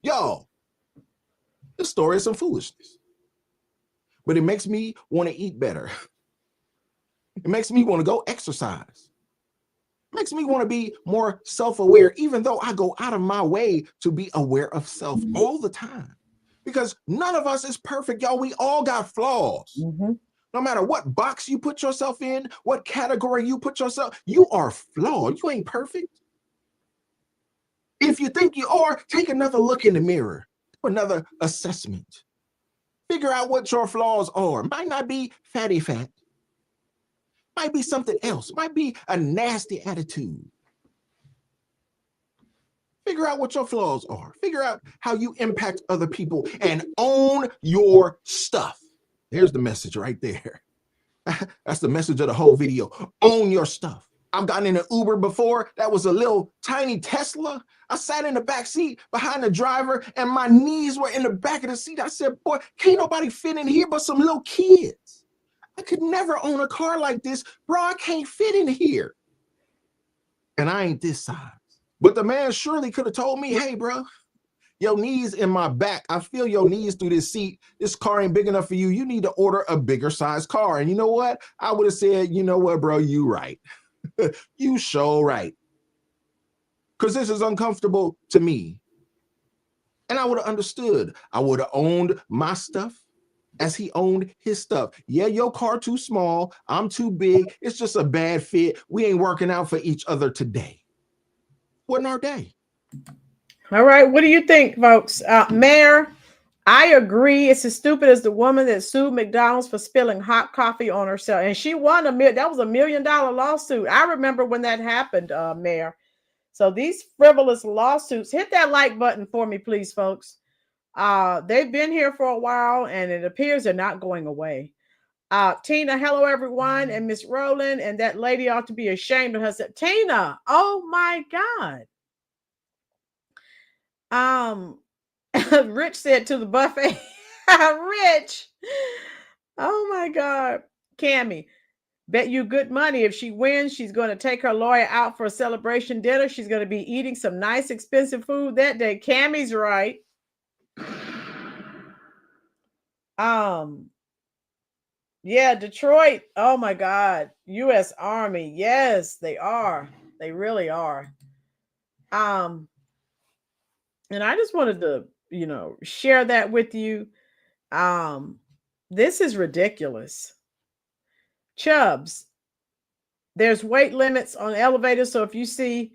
Yo, this story is some foolishness. But it makes me want to eat better. It makes me want to go exercise. It makes me want to be more self-aware, even though I go out of my way to be aware of self all the time. Because none of us is perfect, y'all. We all got flaws. No matter what box you put yourself in, what category you put yourself, you are flawed. You ain't perfect. If you think you are, take another look in the mirror, do another assessment. Figure out what your flaws are. Might not be fatty fat. Might be something else. Might be a nasty attitude. Figure out what your flaws are. Figure out how you impact other people and own your stuff. There's the message right there. That's the message of the whole video. Own your stuff. I've gotten in an Uber before. That was a little tiny Tesla. I sat in the back seat behind the driver and my knees were in the back of the seat. I said, boy, can't nobody fit in here but some little kids. I could never own a car like this. Bro, I can't fit in here. And I ain't this size. But the man surely could have told me, hey, bro, your knees in my back. I feel your knees through this seat. This car ain't big enough for you. You need to order a bigger size car. And you know what? I would have said, you know what, bro, you right. You sure right. Because this is uncomfortable to me. And I would have understood. I would have owned my stuff as he owned his stuff. Yeah, your car too small. I'm too big. It's just a bad fit. We ain't working out for each other today. Wasn't our day. All right. What do you think, folks? Mayor, I agree. It's as stupid as the woman that sued McDonald's for spilling hot coffee on herself. And she won that was $1 million lawsuit. I remember when that happened, Mayor. So these frivolous lawsuits, hit that like button for me, please, folks. They've been here for a while and it appears they're not going away. Tina, hello, everyone. And Miss Rolynn, and that lady ought to be ashamed of herself. Tina, oh my God. Rich said to the buffet. Rich. Oh my God. Cammie, bet you good money if she wins, she's going to take her lawyer out for a celebration dinner. She's going to be eating some nice, expensive food that day. Cammie's right. Yeah, Detroit. Oh my God. U.S. Army. Yes, they are. They really are. And I just wanted to, share that with you. This is ridiculous. Chubbs, there's weight limits on elevators. So if you see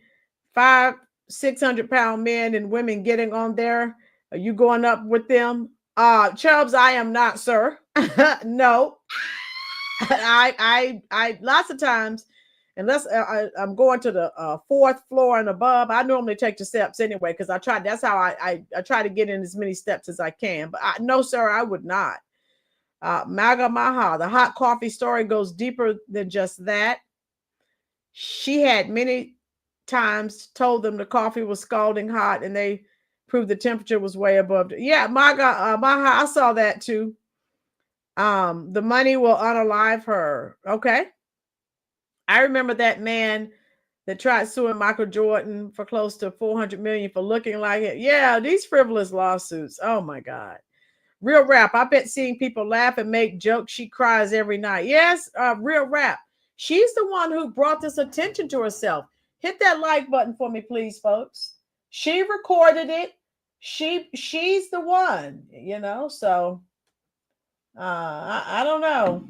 500-600-pound men and women getting on there, are you going up with them? Chubbs, I am not, sir. No. I lots of times, unless I'm going to the fourth floor and above, I normally take the steps anyway, because that's how I try to get in as many steps as I can. But no, sir, I would not. Maga Maha, the hot coffee story goes deeper than just that. She had many times told them the coffee was scalding hot and they proved the temperature was way above. Yeah, Maga Maha, I saw that too. The money will unalive her. Okay. I remember that man that tried suing Michael Jordan for close to $400 million for looking like it. Yeah, these frivolous lawsuits. Oh my God. Real Rap. I bet seeing people laugh and make jokes, she cries every night. Yes, Real Rap. She's the one who brought this attention to herself. Hit that like button for me, please, folks. She recorded it. She's the one, so I don't know.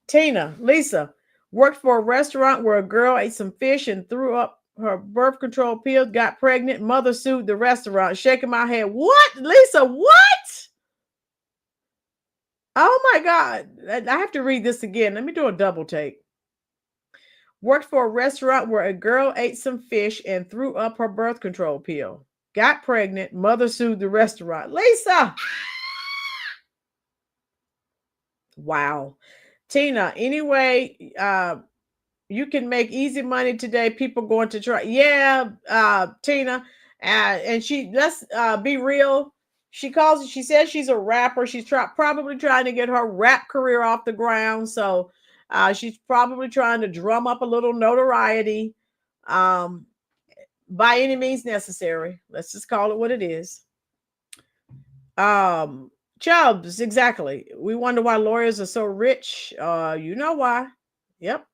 Tina, Lisa worked for a restaurant where a girl ate some fish and threw up her birth control pills, got pregnant. Mother sued the restaurant. Shaking my head. What? Lisa, what? Oh my God. I have to read this again. Let me do a double take. Worked for a restaurant where a girl ate some fish and threw up her birth control pill. Got pregnant. Mother sued the restaurant. Lisa. Wow. Tina, anyway, you can make easy money today. People going to try. Yeah, Tina. And let's be real. She says she's a rapper. She's probably trying to get her rap career off the ground. So she's probably trying to drum up a little notoriety by any means necessary. Let's just call it what it is. Chubbs, exactly. We wonder why lawyers are so rich. You know why. Yep.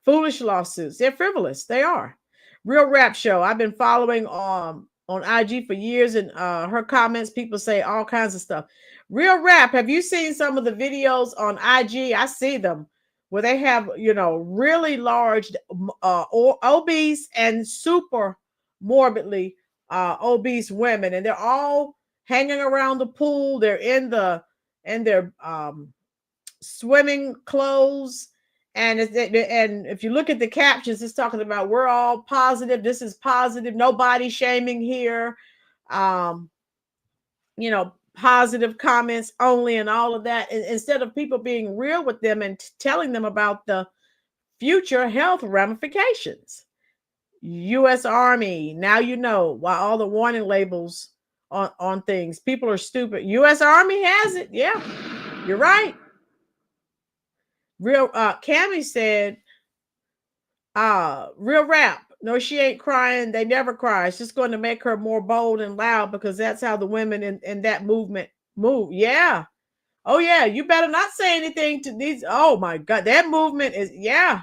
Foolish lawsuits. They're frivolous. They are. Real Rap Show. I've been following on IG for years, and her comments, people say all kinds of stuff. Real Rap, have you seen some of the videos on IG? I see them where they have, really large, obese and super morbidly obese women, and they're all hanging around the pool. They're in their swimming clothes. And if you look at the captions, it's talking about we're all positive. This is positive. No body shaming here. Positive comments only and all of that. And instead of people being real with them and telling them about the future health ramifications. U.S. Army. Now you know why all the warning labels on things. People are stupid. U.S. Army has it. Yeah, you're right. Real Cammy said, Real Rap. No, she ain't crying. They never cry. It's just going to make her more bold and loud because that's how the women in that movement move. Yeah. Oh, yeah. You better not say anything to these. Oh, my God. That movement is, yeah.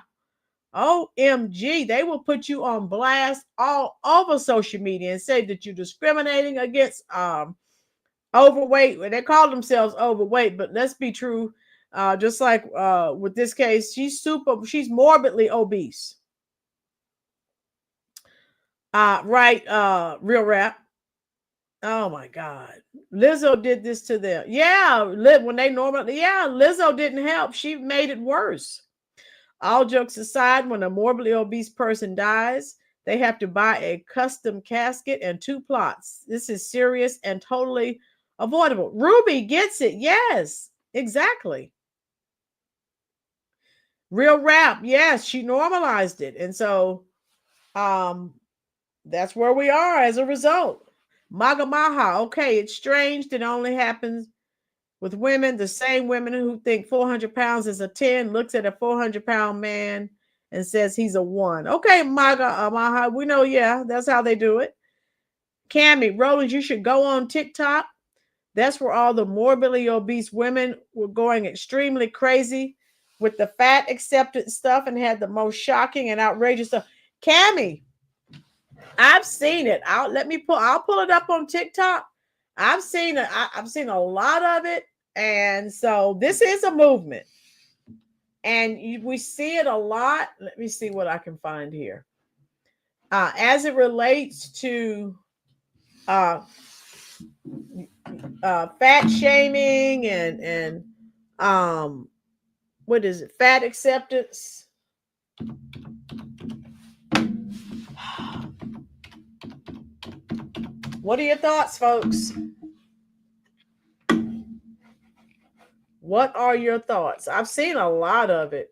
OMG. They will put you on blast all over social media and say that you're discriminating against overweight. They call themselves overweight, but let's be true. Just like with this case, she's morbidly obese. Right, Real Rap. Oh my God. Lizzo did this to them. Yeah, when they normally, Lizzo didn't help. She made it worse. All jokes aside, when a morbidly obese person dies, they have to buy a custom casket and 2 plots. This is serious and totally avoidable. Ruby gets it. Yes, exactly. Real Rap, yes, she normalized it. And so that's where we are as a result. Magamaha, okay, it's strange that it only happens with women. The same women who think 400 pounds is a 10 looks at a 400-pound man and says he's a 1. Okay, Magamaha, we know, yeah, that's how they do it. Cammy, Rolynn, you should go on TikTok. That's where all the morbidly obese women were going extremely crazy with the fat acceptance stuff and had the most shocking and outrageous stuff. Cammy, I've seen it. I'll pull it up on TikTok. I've seen a lot of it. And so this is a movement. And we see it a lot. Let me see what I can find here. As it relates to fat shaming and what is it? Fat acceptance. What are your thoughts, folks? What are your thoughts? I've seen a lot of it.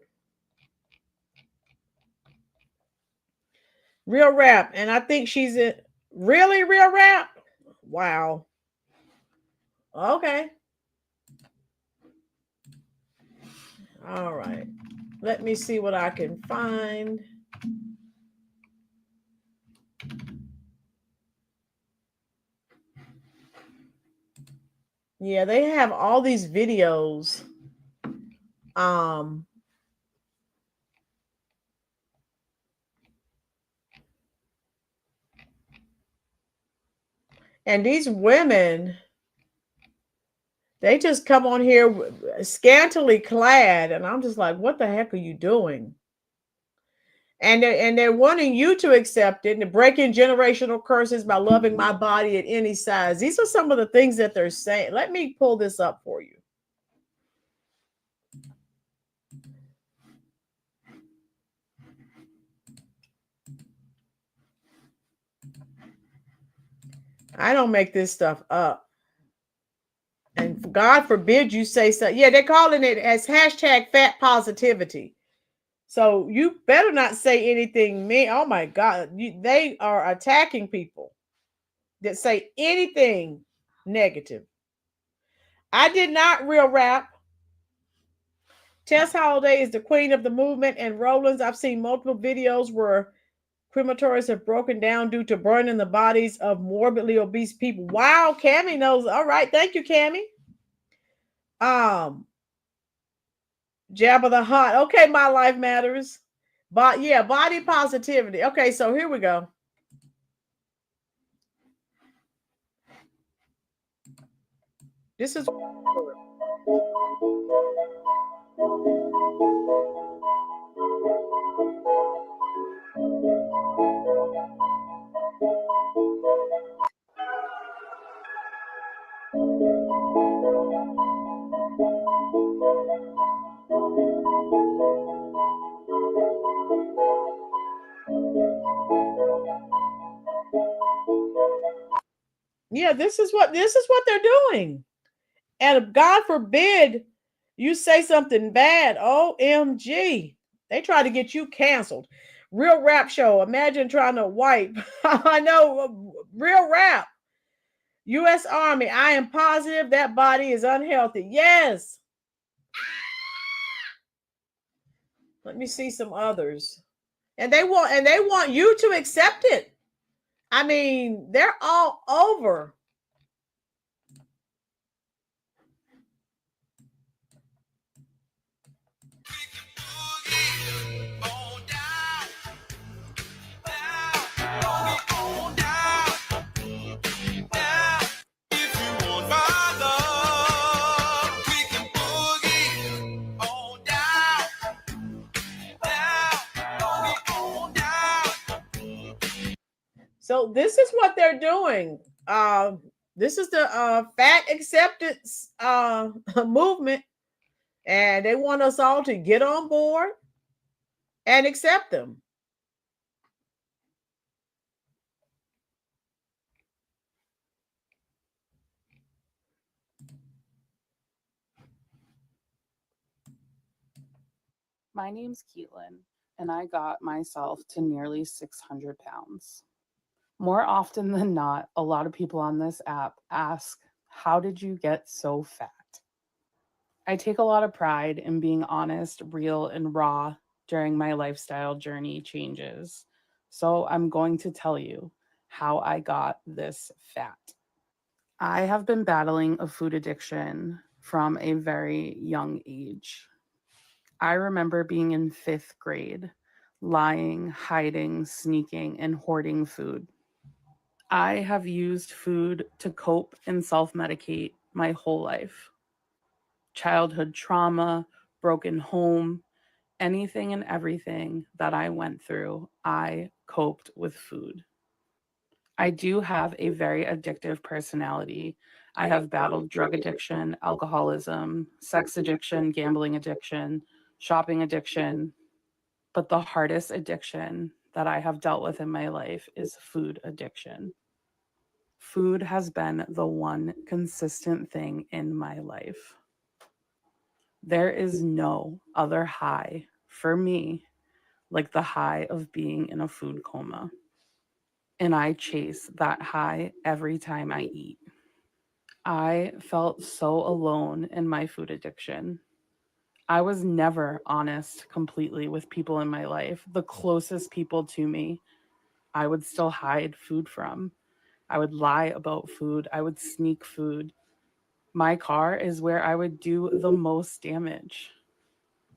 Real Rap, and I think she's really Real Rap. Wow. Okay. All right. Let me see what I can find. Yeah, they have all these videos. And these women, they just come on here scantily clad, and I'm just like, what the heck are you doing? And they're wanting you to accept it and to break in generational curses by loving my body at any size. These are some of the things that they're saying. Let me pull this up for you. I don't make this stuff up. And God forbid you say so. Yeah, they're calling it as hashtag fat positivity. So you better not say anything mean. Oh my God. They are attacking people that say anything negative. I did not real rap. Tess Holiday is the queen of the movement and Rollins. I've seen multiple videos where crematories have broken down due to burning the bodies of morbidly obese people. Wow, Cammie knows. All right, thank you, Cammie. Jabba the Hutt. Okay, my life matters. But yeah, body positivity. Okay, so here we go. This is yeah, this is what they're doing. And God forbid you say something bad. OMG. They try to get you canceled. Real Rap Show. Imagine trying to wipe. I know. Real Rap. U.S. Army. I am positive that body is unhealthy. Yes. Let me see some others. And they want you to accept it. I mean, they're all over. So this is what they're doing. This is the fat acceptance movement, and they want us all to get on board and accept them. My name's Keelan, and I got myself to nearly 600 pounds. More often than not, a lot of people on this app ask, how did you get so fat? I take a lot of pride in being honest, real, and raw during my lifestyle journey changes. So I'm going to tell you how I got this fat. I have been battling a food addiction from a very young age. I remember being in 5th grade, lying, hiding, sneaking, and hoarding food. I have used food to cope and self-medicate my whole life. Childhood trauma, broken home, anything and everything that I went through, I coped with food. I do have a very addictive personality. I have battled drug addiction, alcoholism, sex addiction, gambling addiction, shopping addiction. But the hardest addiction that I have dealt with in my life is food addiction. Food has been the one consistent thing in my life. There is no other high for me like the high of being in a food coma. And I chase that high every time I eat. I felt so alone in my food addiction. I was never honest completely with people in my life. The closest people to me, I would still hide food from. I would lie about food. I would sneak food. My car is where I would do the most damage.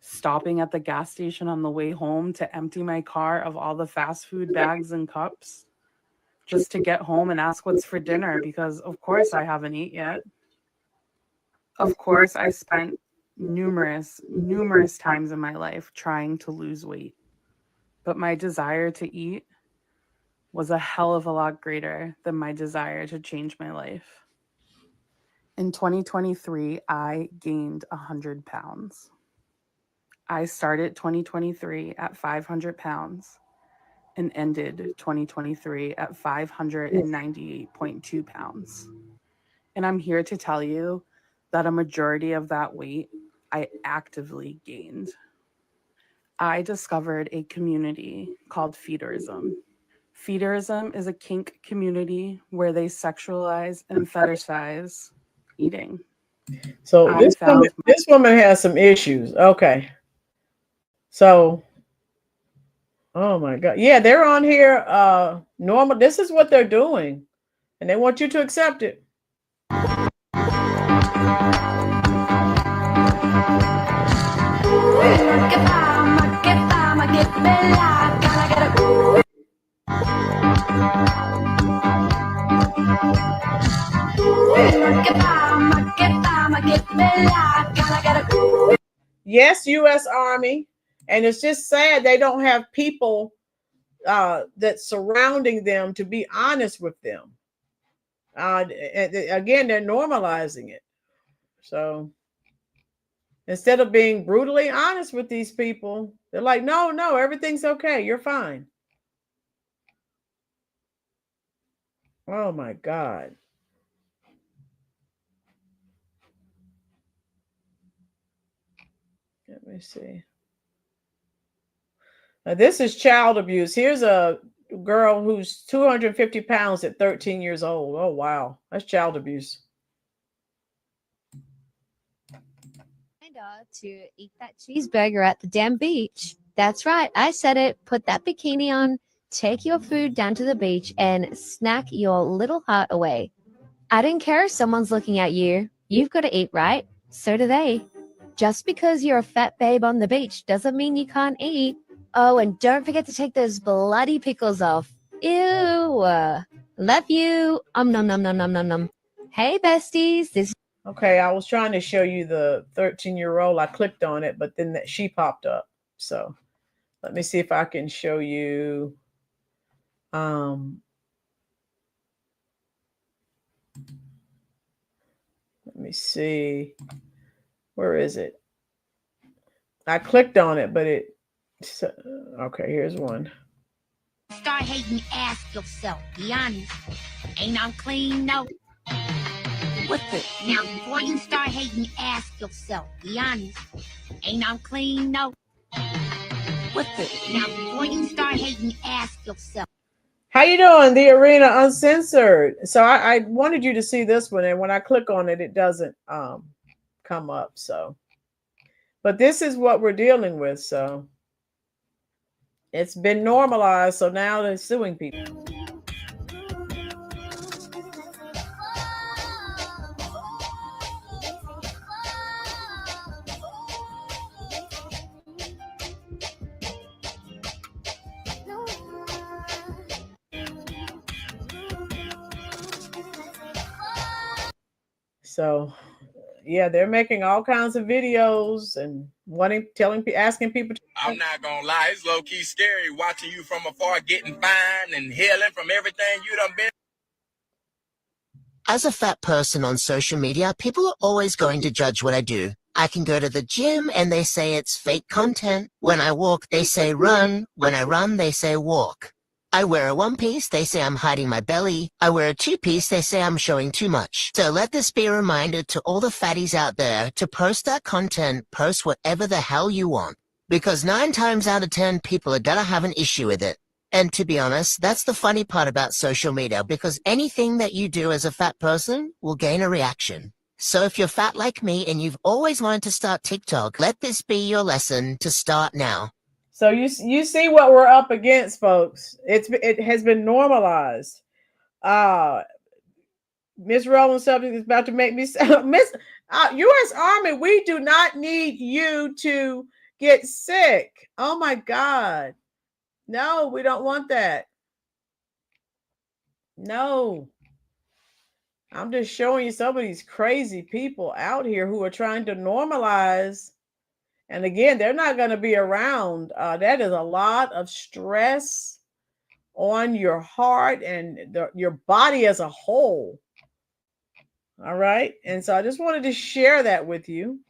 Stopping at the gas station on the way home to empty my car of all the fast food bags and cups just to get home and ask what's for dinner because of course I haven't eaten yet. Of course, I spent numerous times in my life trying to lose weight. But my desire to eat was a hell of a lot greater than my desire to change my life. In 2023, I gained 100 pounds. I started 2023 at 500 pounds, and ended 2023 at 598.2 pounds. And I'm here to tell you that a majority of that weight I actively gained. I discovered a community called feederism. Feederism is a kink community where they sexualize and fetishize eating. So this woman has some issues. Okay. So, oh my God. Yeah, they're on here. Normal. This is what they're doing. And they want you to accept it. Yes, U.S. Army. And it's just sad they don't have people that's surrounding them to be honest with them. Again, they're normalizing it. So instead of being brutally honest with these people, they're like, no, everything's okay. You're fine. Oh my God. Let me see. Now, this is child abuse. Here's a girl who's 250 pounds at 13 years old. Oh, wow. That's child abuse. To eat that cheeseburger at the damn beach. That's right. I said it. Put that bikini on, take your food down to the beach, and snack your little heart away. I don't care if someone's looking at you. You've got to eat, right? So do they. Just because you're a fat babe on the beach doesn't mean you can't eat. Oh, and don't forget to take those bloody pickles off. Ew. Love you. Nom nom nom nom nom nom. Hey, besties. This. Okay, I was trying to show you the 13-year-old. I clicked on it, but then she popped up. So let me see if I can show you. Let me see. Where is it? I clicked on it, but it. Okay, here's one. Start hating, ask yourself, be honest. Ain't I clean, no? What's it? Now, before you start hating, ask yourself, be honest. Ain't I clean, no? What's it? Now, before you start hating, ask yourself. How you doing? The Arena Uncensored. So I wanted you to see this one, and when I click on it, it doesn't come up. So, but this is what we're dealing with. So it's been normalized. So now they're suing people. So, yeah, they're making all kinds of videos and asking people. I'm not gonna lie, it's low key scary watching you from afar, getting fine and healing from everything you done been. As a fat person on social media, people are always going to judge what I do. I can go to the gym and they say it's fake content. When I walk, they say run. When I run, they say walk. I wear a one-piece, they say I'm hiding my belly. I wear a two-piece, they say I'm showing too much. So let this be a reminder to all the fatties out there to post that content, post whatever the hell you want. Because 9 times out of 10, people are gonna have an issue with it. And to be honest, that's the funny part about social media, because anything that you do as a fat person will gain a reaction. So if you're fat like me and you've always wanted to start TikTok, let this be your lesson to start now. So you see what we're up against, folks. It has been normalized. Miss Rolynn subject is about to make me Miss U.S. Army. We do not need you to get sick. Oh my God. No, we don't want that. No. I'm just showing you some of these crazy people out here who are trying to normalize. And again, they're not going to be around. That is a lot of stress on your heart and your body as a whole. All right. And so I just wanted to share that with you.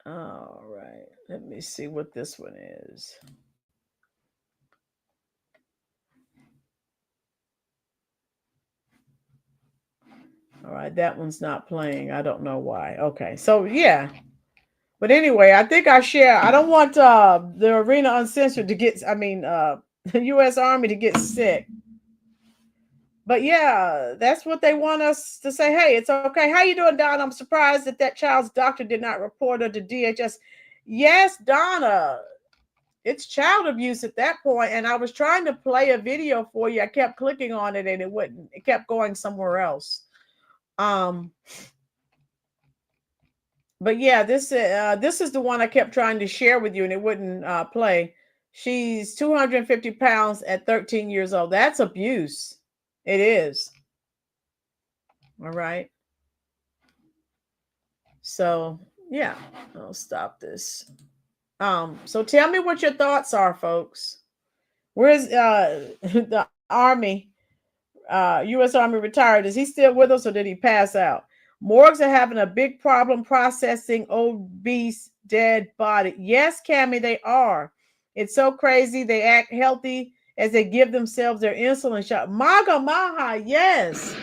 All right. Let me see what this one is. All right, that one's not playing. I don't know why. Okay, so yeah. But anyway, I think I share. I don't want the Arena Uncensored to get, the U.S. Army to get sick. But yeah, that's what they want us to say. Hey, it's okay. How you doing, Donna? I'm surprised that child's doctor did not report her to DHS. Yes, Donna, it's child abuse at that point. And I was trying to play a video for you. I kept clicking on it and it wouldn't. It kept going somewhere else. But yeah, this is the one I kept trying to share with you and it wouldn't play. She's 250 pounds at 13 years old. That's abuse. It is. All right. So yeah, I'll stop this. So tell me what your thoughts are, folks. Where's the Army? U.S. Army retired. Is he still with us or did he pass out? Morgues are having a big problem processing obese dead body. Yes, Cammie, they are. It's so crazy. They act healthy as they give themselves their insulin shot. Maga Maha, yes.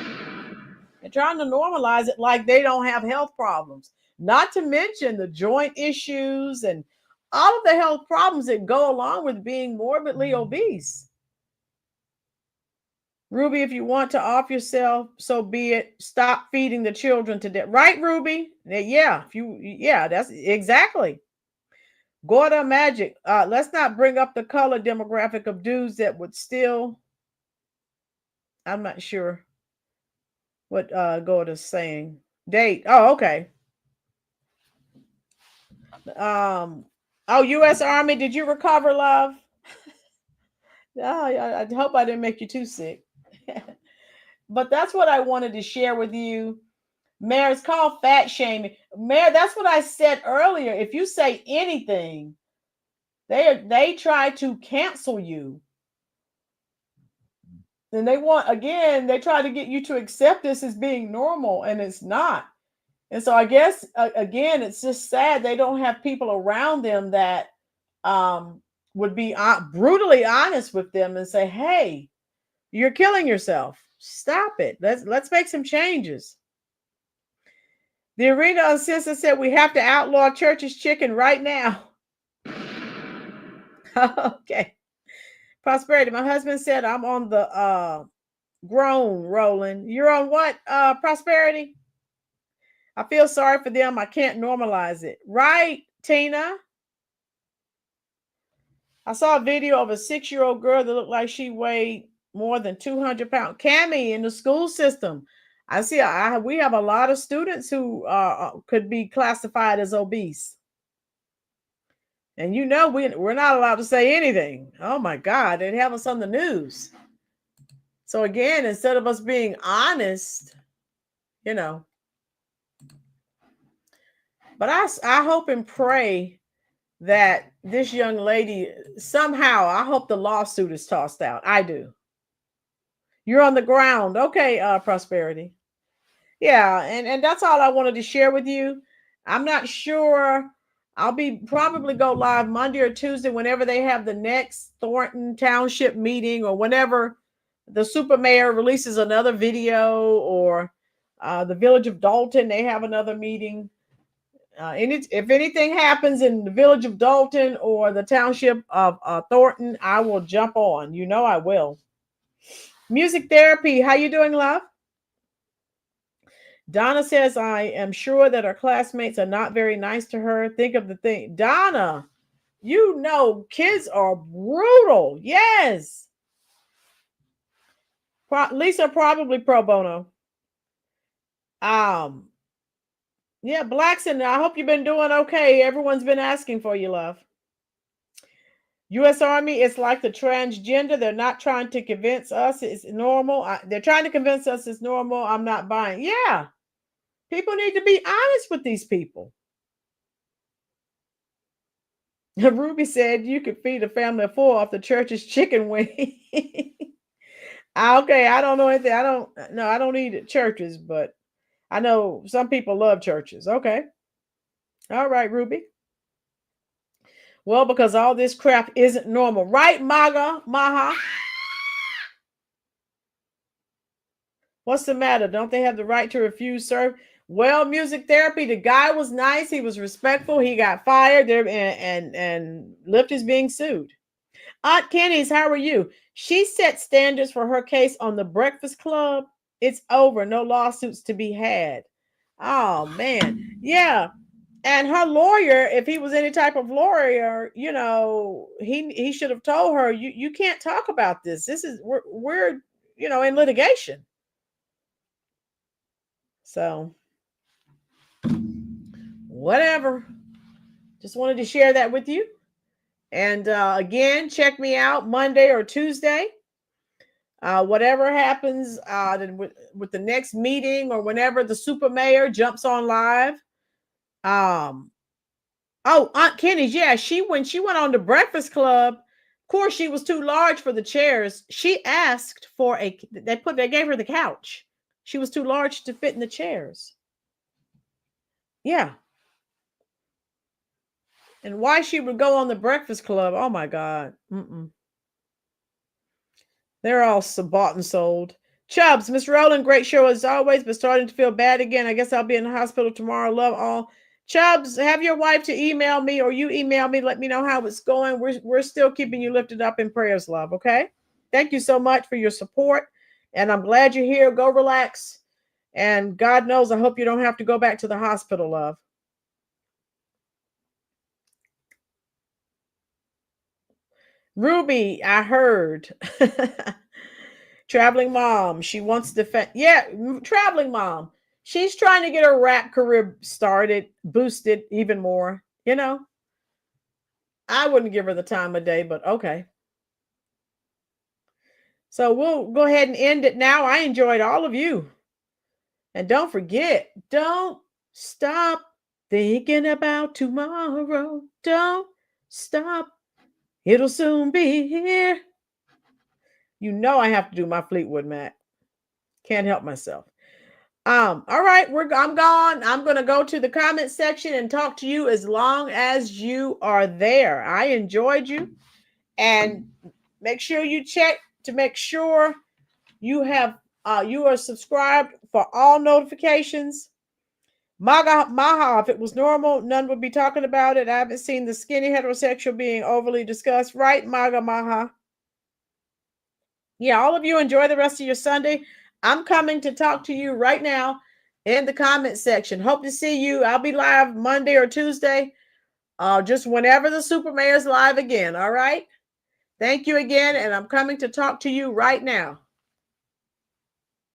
They're trying to normalize it like they don't have health problems. Not to mention the joint issues and all of the health problems that go along with being morbidly obese. Ruby, if you want to off yourself, so be it. Stop feeding the children to death. Right, Ruby? Yeah, that's exactly. Gorda Magic. Let's not bring up the color demographic of dudes that would still. I'm not sure what Gorda's saying. Date. Oh, okay. U.S. Army, did you recover, love? I hope I didn't make you too sick. But that's what I wanted to share with you. Mayor, it's called fat shaming. Mayor, that's what I said earlier. If you say anything, they try to cancel you. And they try to get you to accept this as being normal, and it's not. And so I guess, again, it's just sad they don't have people around them that would be brutally honest with them and say, hey, you're killing yourself. Stop it. Let's make some changes. The Arena Uncensored said we have to outlaw Church's Chicken right now. Okay. Prosperity. My husband said I'm on the grown Rolynn. You're on what, Prosperity? I feel sorry for them. I can't normalize it. Right, Tina? I saw a video of a 6-year-old girl that looked like she weighed more than 200 pounds. Cammie, in the school system. I see we have a lot of students who could be classified as obese. And we're not allowed to say anything. Oh my God, they'd have us on the news. So again, instead of us being honest, but I hope and pray that this young lady somehow, I hope the lawsuit is tossed out. I do. You're on the ground. Okay, Prosperity. Yeah, and that's all I wanted to share with you. I'm not sure. I'll probably go live Monday or Tuesday whenever they have the next Thornton Township meeting or whenever the super mayor releases another video or the village of Dalton, they have another meeting. If anything happens in the village of Dalton or the township of Thornton, I will jump on. I will. Music therapy. How you doing, love? Donna says, I am sure that her classmates are not very nice to her. Think of the thing. Donna, kids are brutal. Yes. Lisa, probably pro bono. Yeah, Blackson, I hope you've been doing okay. Everyone's been asking for you, love. U.S. Army, it's like the transgender. They're not trying to convince us it's normal. They're trying to convince us it's normal. I'm not buying. Yeah. People need to be honest with these people. Ruby said you could feed a family of 4 off the church's chicken wing. Okay, I don't know anything. I don't eat at churches, but I know some people love churches. Okay. All right, Ruby. Well, because all this crap isn't normal. Right, Maha? What's the matter? Don't they have the right to refuse serve? Well, music therapy, the guy was nice. He was respectful. He got fired there, and Lyft is being sued. Aunt Kenny's, how are you? She set standards for her case on the Breakfast Club. It's over. No lawsuits to be had. Oh, man. Yeah. And her lawyer, if he was any type of lawyer, you know, he should have told her, you can't talk about this. This is, we're you know, in litigation. So, whatever. Just wanted to share that with you. And again, check me out Monday or Tuesday. Whatever happens with the next meeting or whenever the super mayor jumps on live. Oh, Aunt Kenny's, yeah, when she went on the Breakfast Club, of course she was too large for the chairs. She asked for they gave her the couch. She was too large to fit in the chairs. Yeah. And why she would go on the Breakfast Club, oh my God. They're all bought and sold. Chubbs, Miss Rolynn, great show as always, but starting to feel bad again. I guess I'll be in the hospital tomorrow. Love all. Chubbs, have your wife to email me or you email me. Let me know how it's going. We're still keeping you lifted up in prayers, love, okay? Thank you so much for your support. And I'm glad you're here. Go relax. And God knows, I hope you don't have to go back to the hospital, love. Ruby, I heard. Traveling mom. She wants to defend. Yeah, traveling mom. She's trying to get her rap career started, boosted even more. You know, I wouldn't give her the time of day, but okay. So we'll go ahead and end it now. I enjoyed all of you. And don't forget, don't stop thinking about tomorrow. Don't stop. It'll soon be here. You know I have to do my Fleetwood Mac. Can't help myself. All right, I'm gone. I'm gonna go to the comment section and talk to you as long as you are there. I enjoyed you, and make sure you check to make sure you have you are subscribed for all notifications. Maha, if it was normal, none would be talking about it. I haven't seen the skinny heterosexual being overly discussed, right? Maha. Yeah, all of you enjoy the rest of your Sunday. I'm coming to talk to you right now in the comment section. Hope to see you. I'll be live Monday or Tuesday, just whenever the Super Mayor's live again. All right. Thank you again. And I'm coming to talk to you right now.